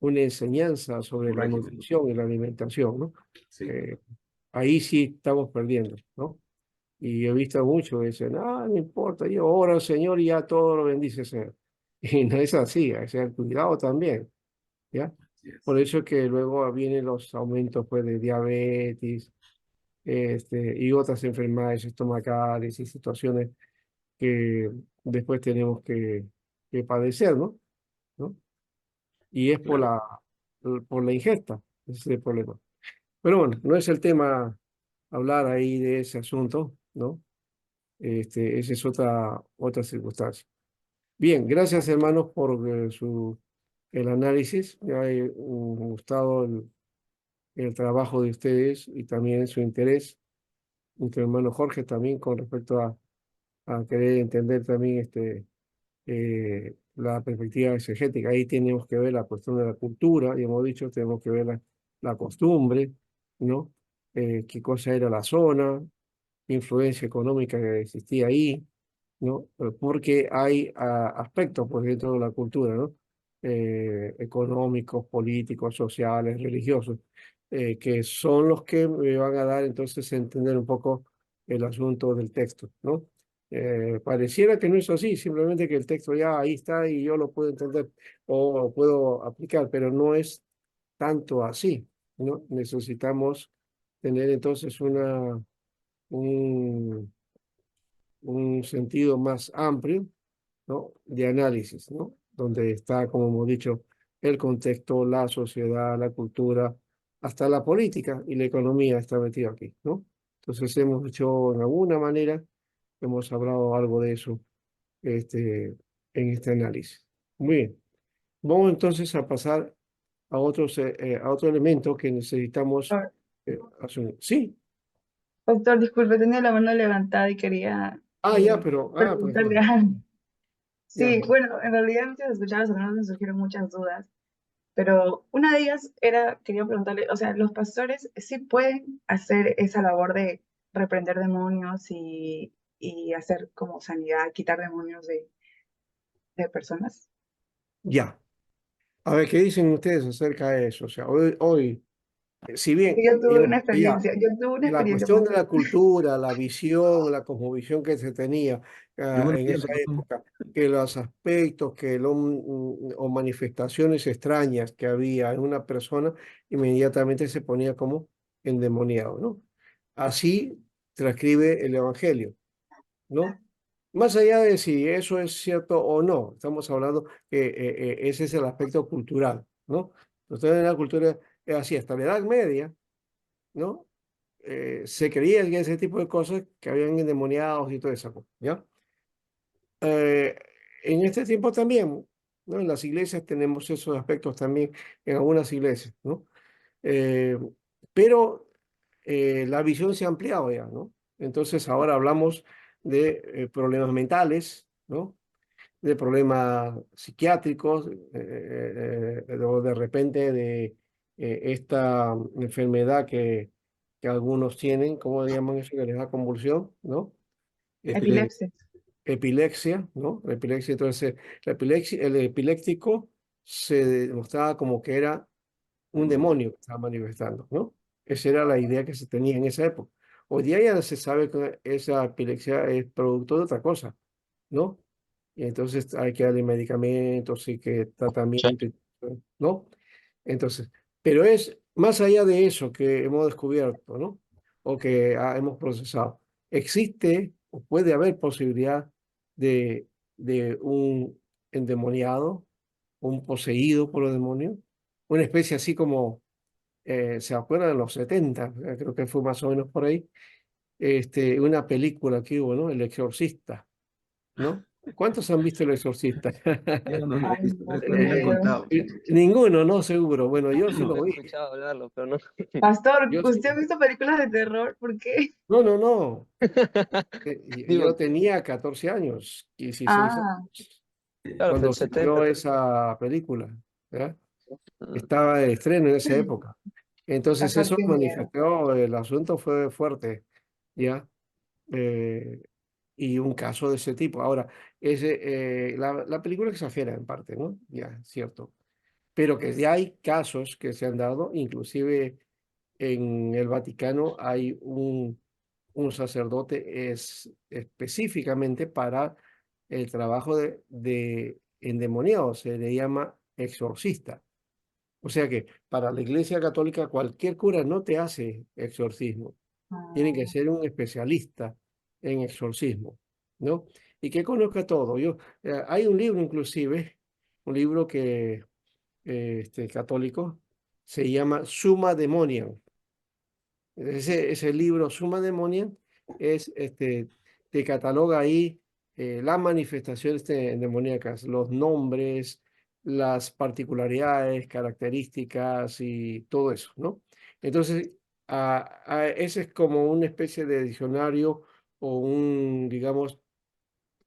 una enseñanza sobre Un la régimen, nutrición y la alimentación, ¿no? sí. Eh, Ahí sí estamos perdiendo, ¿no? Y he visto mucho que dicen, no importa, yo oro al Señor y ya todo lo bendice, Señor. Y no es así, hay que tener cuidado también, ¿ya? Así es. Por eso es que luego vienen los aumentos pues, de diabetes y otras enfermedades estomacales y situaciones que después tenemos que padecer, ¿no? ¿No? Y es Claro, por la ingesta, ese es el problema. Pero bueno, no es el tema hablar ahí de ese asunto, ¿no? Esa es otra circunstancia. Bien, gracias hermanos por el análisis. Me ha gustado el trabajo de ustedes y también su interés. Y tu hermano Jorge también con respecto a querer entender también la perspectiva exegética. Ahí tenemos que ver la cuestión de la cultura, y hemos dicho, tenemos que ver la costumbre, ¿no? Qué cosa era la zona, qué influencia económica que existía ahí, ¿no? Porque hay aspectos, pues, dentro de la cultura, ¿no? Económicos, políticos, sociales, religiosos, que son los que me van a dar entonces a entender un poco el asunto del texto, ¿no? Pareciera que no es así, simplemente que el texto ya ahí está y yo lo puedo entender o lo puedo aplicar, pero no es tanto así, ¿no? Necesitamos tener entonces un, un sentido más amplio, ¿no? De análisis, ¿no? Donde está, como hemos dicho, el contexto, la sociedad, la cultura, hasta la política y la economía está metido aquí, ¿no? Entonces hemos hecho, en alguna manera, hemos hablado algo de eso en este análisis. Muy bien. Vamos entonces a pasar a otro elemento que necesitamos Ah, asumir. Sí. Doctor, disculpe, tenía la mano levantada y quería Ya, pero, pues preguntarle no, algo. ya. Sí, bueno, en realidad mientras escuchaba los hermanos me surgieron muchas dudas, pero una de ellas era, quería preguntarle, o sea, ¿los pastores sí pueden hacer esa labor de reprender demonios y hacer como sanidad, quitar demonios de personas? Ya. A ver, ¿qué dicen ustedes acerca de eso? O sea, hoy si Sí, bien yo tuve una ya, experiencia, yo tuve una la experiencia cuestión de la pastor. cultura, la visión, la cosmovisión que se tenía yo no en esa entiendo, pastor. época, que los aspectos o manifestaciones extrañas que había en una persona, inmediatamente se ponía como endemoniado, ¿no? Así transcribe el Evangelio, ¿no? Más allá de si eso es cierto o no, estamos hablando que ese es el aspecto cultural, ¿no? Entonces, en la cultura es así, hasta la Edad Media, ¿no? Se creía que ese tipo de cosas que habían endemoniados y todo eso, ¿ya? Eh, en este tiempo también, ¿no? En las iglesias tenemos esos aspectos también, en algunas iglesias, ¿no? Eh, pero la visión se ha ampliado ya, ¿no? Entonces ahora hablamos de problemas mentales, ¿no? De problemas psiquiátricos, o de repente de esta enfermedad que algunos tienen, ¿cómo le llaman eso? Que les da convulsión, ¿no? Este, Epilepsia. epilepsia, ¿no? La epilepsia, entonces, el epiléptico se demostraba como que era un Demonio. demonio que estaba manifestando, ¿no? Esa era la idea que se tenía en esa época. Hoy día ya se sabe que esa epilepsia es producto de otra cosa, ¿no? Y entonces hay que darle medicamentos y que Sí. tratamiento, ¿no? Entonces, pero es más allá de eso que hemos descubierto, ¿no? O que hemos procesado. Existe o puede haber posibilidad de un endemoniado, un poseído por los demonios, una especie así como, ¿se acuerdan de los 70? Creo que fue más o menos por ahí, una película que hubo, ¿no? El Exorcista, ¿no? ¿Cuántos han visto El Exorcista? Yo no lo he Ay, visto, no pero me tengo han idea. contado. Ninguno, ¿no? Seguro. Bueno, yo sí No, lo He vi. escuchado hablarlo, pero no. Pastor, Yo sí. ¿usted ha visto películas de terror? ¿Por qué? No, no, no. Yo Digo, tenía 14 años, 16 Ah, años. Claro, cuando del salió 70. esa película, ¿ya? Mm. Estaba de estreno en esa época. Entonces Pastor, eso qué miedo. manifestó, el asunto fue fuerte, ¿ya? Eh, y un caso de ese tipo. Ahora, la película exagera en parte, ¿no? Ya, cierto. Pero que ya hay casos que se han dado, inclusive en el Vaticano hay un sacerdote específicamente para el trabajo de endemoniados, se le llama exorcista. O sea que para la Iglesia Católica cualquier cura no te hace exorcismo, tiene que Ah, ser un especialista en exorcismo, ¿no? Y que conozca todo. Hay un libro inclusive, un libro que católico, se llama Summa Demoniam. Ese libro, Summa Demoniam, te cataloga ahí las manifestaciones demoníacas, los nombres, las particularidades, características y todo eso, ¿no? Entonces, ese es como una especie de diccionario o digamos,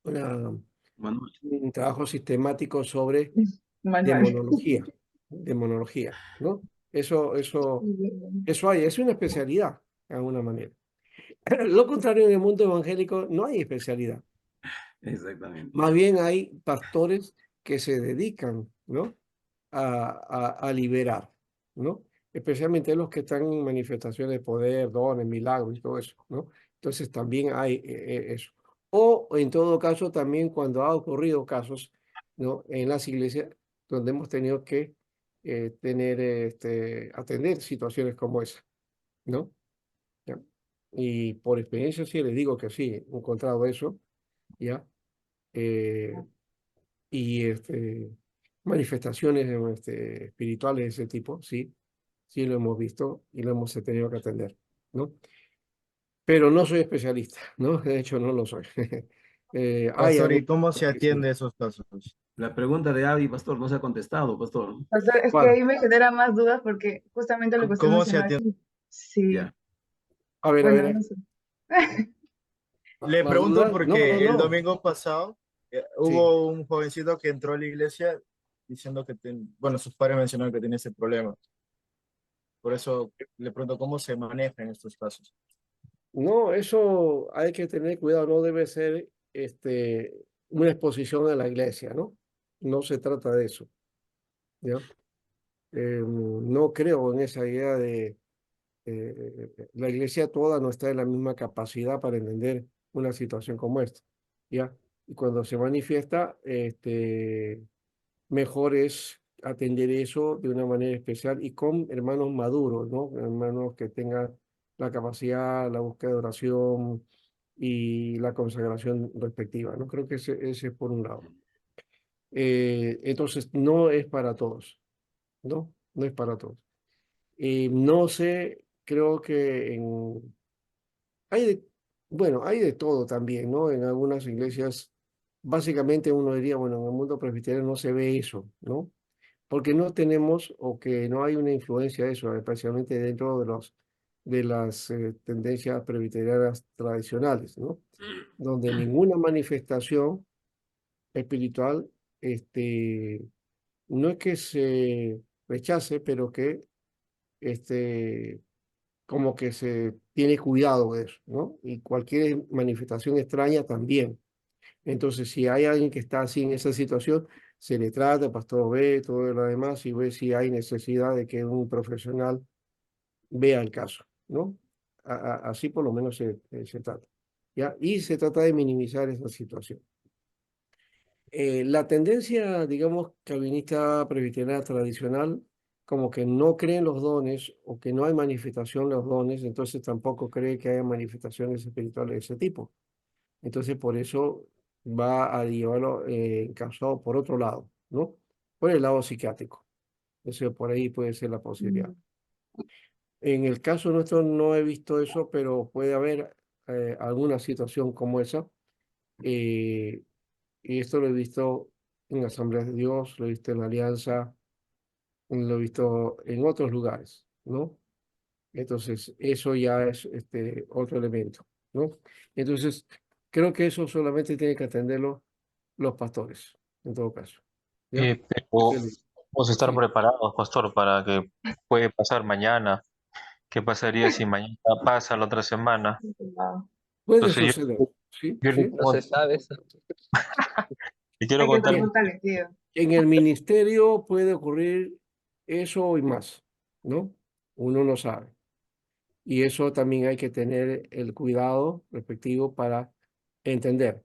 una- Manuel. un trabajo sistemático sobre manual. demonología, demonología, ¿no? Eso hay, es una especialidad, de alguna manera. Lo contrario, en el mundo evangélico no hay especialidad. Exactamente. Más bien hay pastores que se dedican, ¿no? A liberar, ¿no? Especialmente los que están en manifestaciones de poder, dones, milagros y todo eso, ¿no? Entonces también hay eso. O en todo caso, también cuando ha ocurrido casos, ¿no? En las iglesias donde hemos tenido que atender situaciones como esa, ¿no? ¿Ya? Y por experiencia sí les digo que sí, he encontrado eso, ¿ya? Eh, y manifestaciones espirituales de ese tipo, sí, sí lo hemos visto y lo hemos tenido que atender, ¿no? Pero no soy especialista, ¿no? De hecho, no lo soy. Hay Pastor, ¿y algunos cómo se que sí. atiende esos casos? La pregunta de Abby, pastor, no se ha contestado, pastor. Pastor, es que Bueno, ahí me genera más dudas porque justamente lo que usted ¿Cómo se mencionó atiende? aquí. Sí, Ya. a bueno, ver, no sé. Le ¿más pregunto dudas? No, no, porque el no. domingo pasado Sí. hubo un jovencito que entró a la iglesia diciendo que, bueno, sus padres mencionaron que tiene ese problema. Por eso le pregunto cómo se maneja en estos casos. No, eso hay que tener cuidado, no debe ser una exposición a la iglesia, ¿no? No se trata de eso, ¿ya? No creo en esa idea de la iglesia toda no está en la misma capacidad para entender una situación como esta, ¿ya? Y cuando se manifiesta, mejor es atender eso de una manera especial y con hermanos maduros, ¿no? Hermanos que tengan la capacidad, la búsqueda de oración y la consagración respectiva, ¿no? Creo que ese es por un lado. Entonces, no es para todos, ¿no? No es para todos. No sé, creo que hay de, bueno, hay de todo también, ¿no? En algunas iglesias, básicamente uno diría, bueno, en el mundo presbiteriano no se ve eso, ¿no? Porque no tenemos o que no hay una influencia de eso, especialmente dentro de las tendencias presbiterianas tradicionales, ¿no? Donde ninguna manifestación espiritual, este, no es que se rechace, pero que como que se tiene cuidado de eso, ¿no? Y cualquier manifestación extraña también. Entonces, si hay alguien que está así en esa situación, se le trata, el pastor ve todo lo demás y ve si hay necesidad de que un profesional vea el caso, ¿no? Así por lo menos se trata, ¿ya? Y se trata de minimizar esa situación. La tendencia, digamos, calvinista presbiteriana tradicional, como que no cree en los dones o que no hay manifestación de los dones, entonces tampoco cree que haya manifestaciones espirituales de ese tipo. Entonces, por eso va a llevarlo encausado por otro lado, ¿no? Por el lado psiquiátrico. Eso por ahí puede ser la posibilidad. Mm. En el caso nuestro no he visto eso, pero puede haber alguna situación como esa. eh, y esto lo he visto en Asambleas de Dios, lo he visto en la Alianza, lo he visto en otros lugares, ¿no? Entonces, eso ya es otro elemento, ¿no? Entonces, creo que eso solamente tienen que atenderlo los pastores, en todo caso. ¿Ya? Pero Entonces, vamos a estar sí, preparados, pastor, para que puede pasar mañana. ¿Qué pasaría si mañana pasa la otra semana? Wow. puede Entonces suceder, ¿sí? yo le ¿Sí? No se sabe eso. le quiero Hay que estar contar. Bien. fortalecido. En el ministerio puede ocurrir eso y más, ¿no? Uno no sabe. Y eso también hay que tener el cuidado respectivo para entender.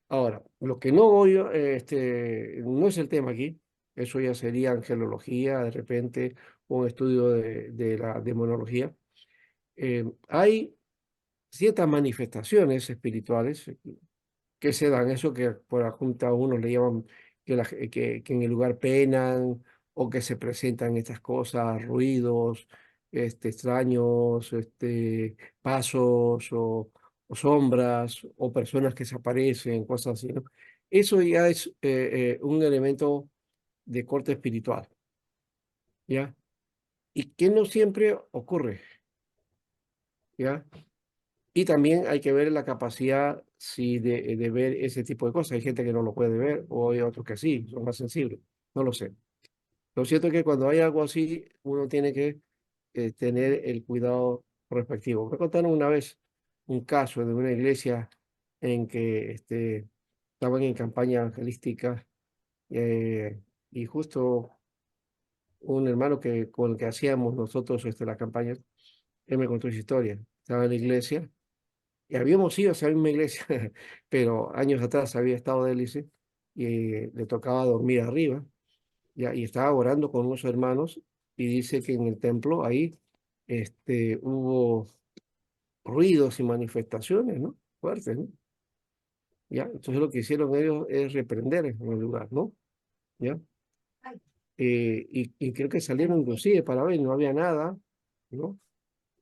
Ahora, lo que no voy, no es el tema aquí, eso ya sería angelología, de repente, un estudio de la demonología. Hay ciertas manifestaciones espirituales que se dan, eso que por la junta a uno le llaman que en el lugar penan o que se presentan estas cosas, ruidos extraños, pasos o sombras o personas que se aparecen, cosas así, ¿no? Eso ya es un elemento de corte espiritual, ¿ya? Y que no siempre ocurre, ¿ya? Y también hay que ver la capacidad sí, de ver ese tipo de cosas. Hay gente que no lo puede ver o hay otros que sí, son más sensibles. No lo sé. Lo cierto es que cuando hay algo así, uno tiene que tener el cuidado respectivo. Me contaron una vez un caso de una iglesia en que estaban en campaña evangelística eh, y justo un hermano con el que hacíamos nosotros la campaña, él me contó su historia. Estaba en la iglesia. Y habíamos ido a esa misma iglesia, pero años atrás había estado de hélice y le tocaba dormir arriba, ya, y estaba orando con unos hermanos y dice que en el templo ahí hubo ruidos y manifestaciones, ¿no? Fuertes, ¿no? Ya, entonces lo que hicieron ellos es reprender en el lugar, ¿no? Ya, y creo que salieron inclusive para ver, no había nada, ¿no?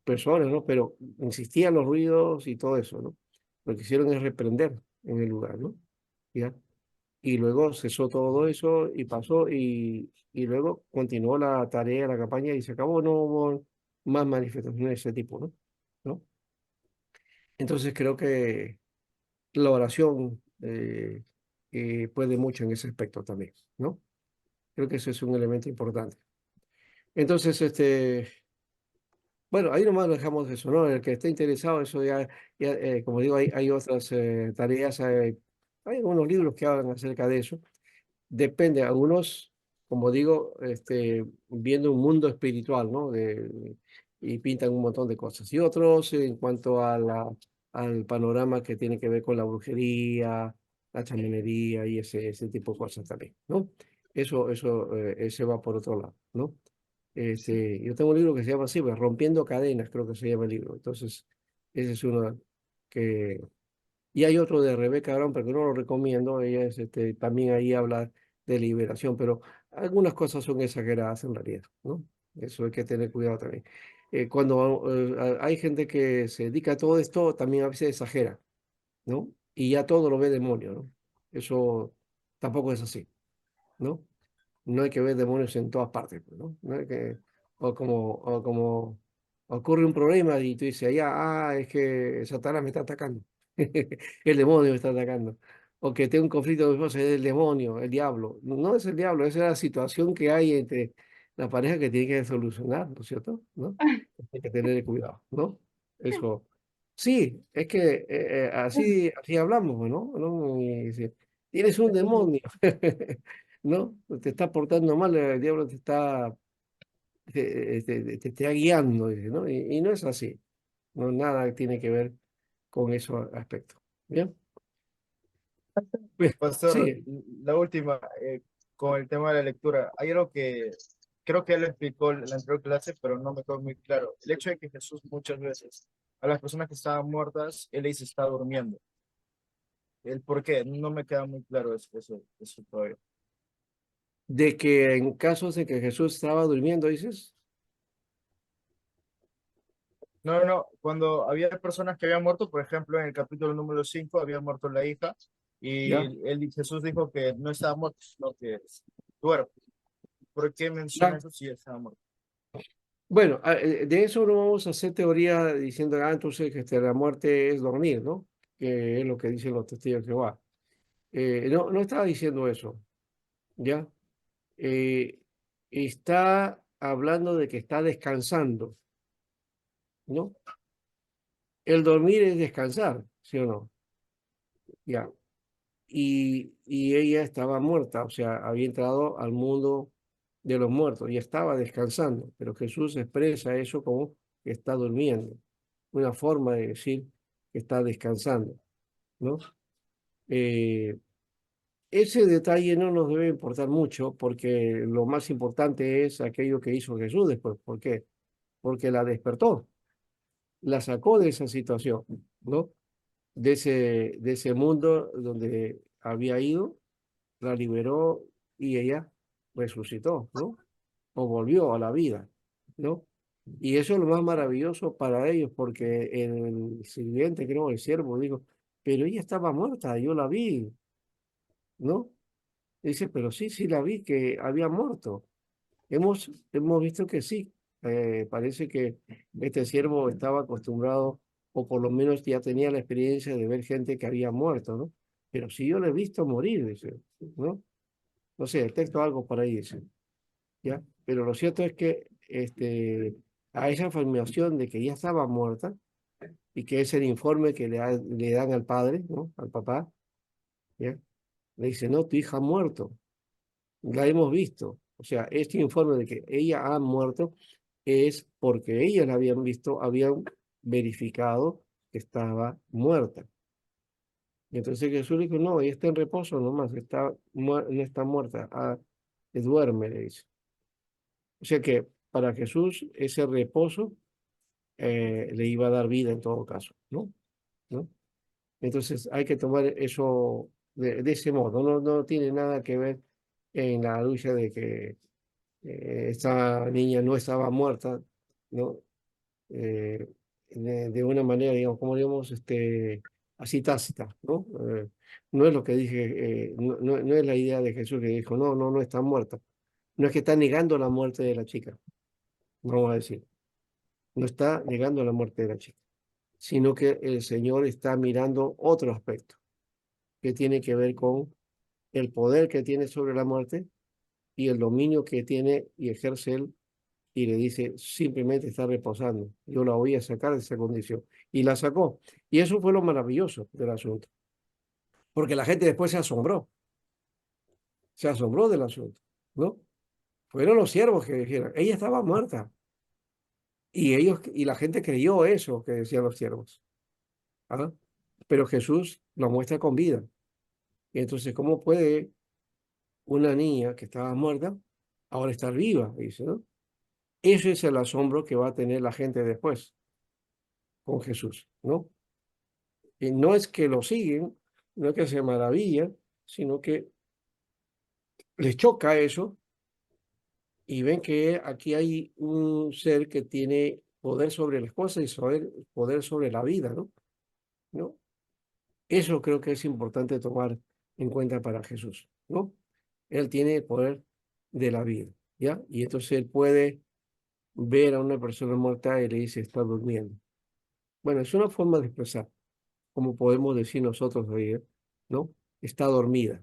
Personas, ¿no? Pero insistían los ruidos y todo eso, ¿no? Lo que hicieron es reprender en el lugar, ¿no? ¿Ya? Y luego cesó todo eso y pasó y luego continuó la tarea, la campaña y se acabó, no hubo más manifestaciones de ese tipo, ¿no? ¿No? Entonces creo que la oración puede mucho en ese aspecto también, ¿no? Creo que eso es un elemento importante. Entonces, bueno, ahí nomás lo dejamos eso, ¿no? El que esté interesado, eso como digo, hay otras tareas, hay algunos libros que hablan acerca de eso. Depende, algunos, como digo, viendo un mundo espiritual, ¿no? Y pintan un montón de cosas. Y otros en cuanto al panorama que tiene que ver con la brujería, la chamanería y ese tipo de cosas también, ¿no? Ese va por otro lado, ¿no? Yo tengo un libro que se llama así, pues, Rompiendo Cadenas, creo que se llama el libro. Entonces, ese es uno que y hay otro de Rebeca Brown, pero que no lo recomiendo. Ella también ahí habla de liberación, pero algunas cosas son exageradas en realidad, ¿no? Eso hay que tener cuidado también. Cuando hay gente que se dedica a todo esto, también a veces exagera, ¿no? Y ya todo lo ve demonio, ¿no? Eso tampoco es así, ¿no? No hay que ver demonios en todas partes, pues, ¿no? No hay que, o como ocurre un problema y tú dices, allá, es que Satanás me está atacando, el demonio me está atacando, o que tengo un conflicto de esposa, es el demonio, el diablo. No es el diablo, esa es la situación que hay entre la pareja que tiene que solucionar, ¿no es cierto? ¿No? Hay que tener cuidado, ¿no? Eso. Sí, es que así hablamos, ¿no? Y dice, tienes un demonio. ¿No? Te está portando mal, el diablo te está guiando, dice, ¿no? Y no es así, no nada tiene que ver con esos aspectos. ¿Bien? Bien, Pastor, sí, la última, con el tema de la lectura, hay algo que creo que él lo explicó en la anterior clase, pero no me quedó muy claro. El hecho de que Jesús muchas veces a las personas que estaban muertas, él les está durmiendo. El por qué, no me queda muy claro eso todavía. de que en casos de que Jesús estaba durmiendo, dices, No, no, no, cuando había personas que habían muerto, por ejemplo, en el capítulo número 5 había muerto la hija ¿ya? y Jesús dijo que no estaba muerto, sino que duerme. ¿Por qué menciona ¿Ya? eso si estaba muerto? Bueno, de eso no vamos a hacer teoría diciendo, entonces que la muerte es dormir, ¿no? Que es lo que dicen los testigos de Jehová. no estaba diciendo eso, ¿ya? Eh, está hablando de que está descansando, ¿no? El dormir es descansar, ¿sí o no? Ya. Y ella estaba muerta, o sea, había entrado al mundo de los muertos y estaba descansando, pero Jesús expresa eso como que está durmiendo, una forma de decir que está descansando, ¿no? Eh, ese detalle no nos debe importar mucho porque lo más importante es aquello que hizo Jesús después. ¿Por qué? Porque la despertó, la sacó de esa situación, ¿no? De ese mundo donde había ido, la liberó y ella resucitó, ¿no? O volvió a la vida, ¿no? Y eso es lo más maravilloso para ellos, porque el sirviente, creo, el siervo, dijo, pero ella estaba muerta, yo la vi, ¿no? Dice, pero sí, sí la vi, que había muerto. Hemos visto que sí. Parece que este siervo estaba acostumbrado, o por lo menos ya tenía la experiencia de ver gente que había muerto, ¿no? Pero sí yo la he visto morir, dice, ¿no? No sé, el texto algo por ahí dice, ¿ya? Pero lo cierto es que a esa afirmación de que ya estaba muerta, y que es el informe que le dan al padre, ¿no? Al papá, ¿ya? Le dice, no, tu hija ha muerto, la hemos visto. O sea, este informe de que ella ha muerto es porque ellas la habían visto, habían verificado que estaba muerta. Y entonces Jesús le dijo, no, ella está en reposo nomás, no está muerta, duerme, le dice. O sea que para Jesús ese reposo le iba a dar vida en todo caso, ¿no? ¿No? Entonces hay que tomar eso de ese modo, no tiene nada que ver en la lucha de que esta niña no estaba muerta, ¿no? Eh, de una manera, digamos, como digamos, así tácita, ¿no? No es lo que dije, no es la idea de Jesús que dijo, no está muerta. No es que está negando la muerte de la chica, vamos a decir. No está negando la muerte de la chica, sino que el Señor está mirando otro aspecto que tiene que ver con el poder que tiene sobre la muerte y el dominio que tiene y ejerce él, y le dice, simplemente está reposando, yo la voy a sacar de esa condición. Y la sacó. Y eso fue lo maravilloso del asunto, porque la gente después se asombró del asunto, ¿no? Fueron los siervos que dijeron, ella estaba muerta. Y la gente creyó eso que decían los siervos. ¿Ah? Pero Jesús lo muestra con vida. Y entonces, ¿cómo puede una niña que estaba muerta ahora estar viva? Dice, ¿no? Eso es el asombro que va a tener la gente después con Jesús, ¿no? Y no es que lo siguen, no es que se maravillan, sino que les choca eso y ven que aquí hay un ser que tiene poder sobre las cosas y poder sobre la vida, ¿no? ¿No? Eso creo que es importante tomar en cuenta para Jesús, ¿no? Él tiene el poder de la vida, ¿ya? Y entonces él puede ver a una persona muerta y le dice, está durmiendo. Bueno, es una forma de expresar, como podemos decir nosotros hoy, ¿no? Está dormida,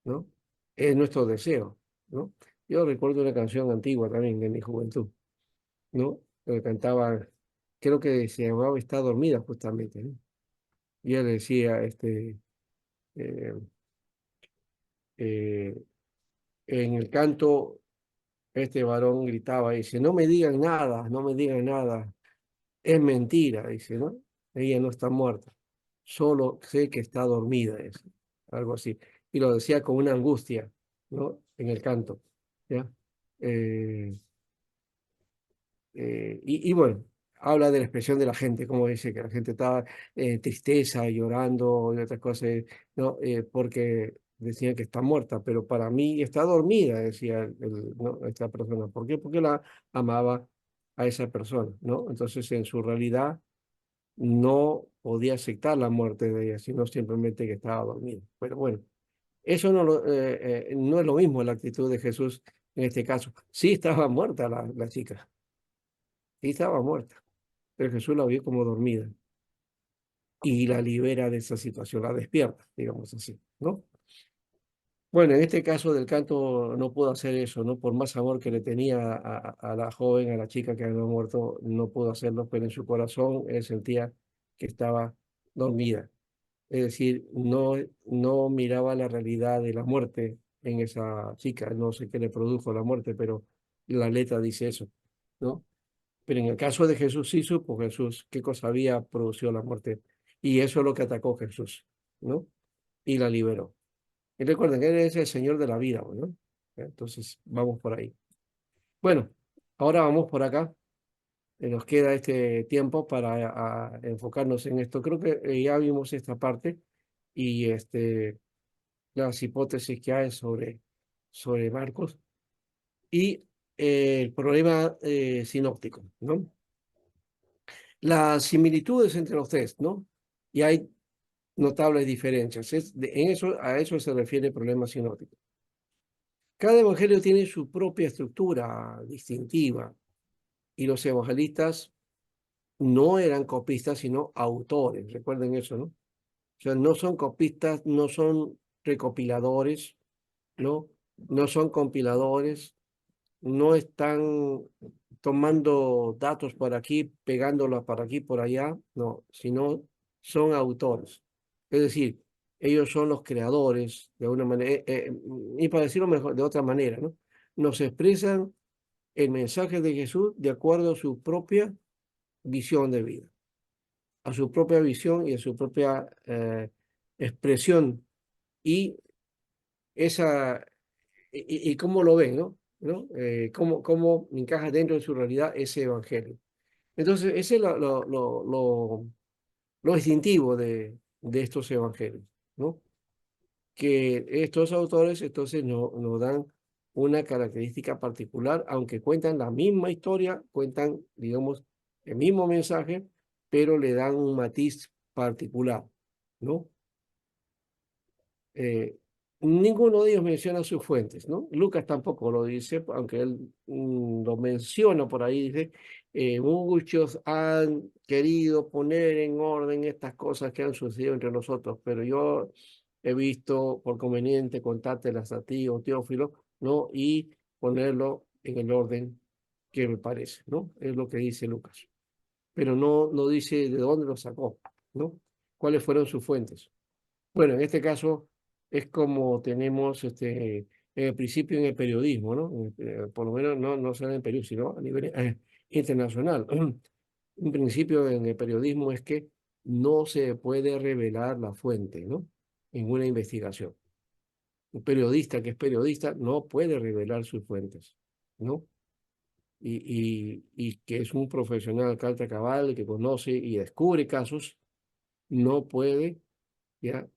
¿no? Es nuestro deseo, ¿no? Yo recuerdo una canción antigua también de mi juventud, ¿no? Que cantaba, creo que se llamaba Está dormida justamente, ¿no? Y ella decía, eh, eh, en el canto, este varón gritaba, dice, no me digan nada, no me digan nada, es mentira, dice, ¿no? Ella no está muerta, solo sé que está dormida, dice, algo así. Y lo decía con una angustia, ¿no? En el canto, ¿ya? Eh, y bueno, habla de la expresión de la gente, como dice que la gente estaba tristeza, llorando y otras cosas, ¿no? Porque decían que está muerta, pero para mí está dormida, decía ¿no? Esta persona. ¿Por qué? Porque la amaba a esa persona, ¿no? Entonces, en su realidad, no podía aceptar la muerte de ella, sino simplemente que estaba dormida. Pero bueno, eso no es lo mismo la actitud de Jesús en este caso. Sí estaba muerta la chica, sí estaba muerta, pero Jesús la vio como dormida. y la libera de esa situación, la despierta, digamos así, ¿no? Bueno, en este caso del canto no pudo hacer eso, ¿no? Por más amor que le tenía a la joven, a la chica que había muerto, no pudo hacerlo, pero en su corazón él sentía que estaba dormida. Es decir, no miraba la realidad de la muerte en esa chica. No sé qué le produjo la muerte, pero la letra dice eso, ¿no? Pero en el caso de Jesús sí supo Jesús qué cosa había producido la muerte. Y eso es lo que atacó Jesús, ¿no? Y la liberó. Y recuerden que Él es el Señor de la vida, ¿no? Entonces, vamos por ahí. Bueno, ahora vamos por acá. Nos queda este tiempo para enfocarnos en esto. Creo que ya vimos esta parte y las hipótesis que hay sobre Marcos y el problema sinóptico, ¿no? Las similitudes entre los tres, ¿no? Y hay notables diferencias. A eso se refiere el problema sinóptico. Cada evangelio tiene su propia estructura distintiva y los evangelistas no eran copistas, sino autores. Recuerden eso, ¿no? O sea, no son copistas, no son recopiladores, ¿no? No son compiladores, no están tomando datos por aquí, pegándolos por aquí, por allá, no, sino son autores. Es decir, ellos son los creadores, de una manera, y para decirlo mejor, de otra manera, ¿no? Nos expresan el mensaje de Jesús de acuerdo a su propia visión de vida, a su propia visión y a su propia expresión. Y esa y cómo lo ven, ¿no? ¿No? Cómo encaja dentro de su realidad ese evangelio. Entonces, ese es lo distintivo de estos evangelios, ¿no? Que estos autores entonces nos dan una característica particular, aunque cuentan la misma historia, cuentan, digamos, el mismo mensaje, pero le dan un matiz particular, ¿no? Eh, Ninguno de ellos menciona sus fuentes, ¿no? Lucas tampoco lo dice, aunque él lo menciona por ahí, dice, muchos han querido poner en orden estas cosas que han sucedido entre nosotros, pero yo he visto por conveniente contártelas a ti o Teófilo, ¿no? Y ponerlo en el orden que me parece, ¿no? Es lo que dice Lucas. Pero no dice de dónde lo sacó, ¿no? ¿Cuáles fueron sus fuentes? Bueno, en este caso es como tenemos en el principio en el periodismo, ¿no? Por lo menos no solo en el Perú, sino a nivel internacional. Un principio en el periodismo es que no se puede revelar la fuente, ¿no? En una investigación. Un periodista que es periodista no puede revelar sus fuentes, ¿no? Y que es un profesional carta cabal que conoce y descubre casos, no puede, ¿ya?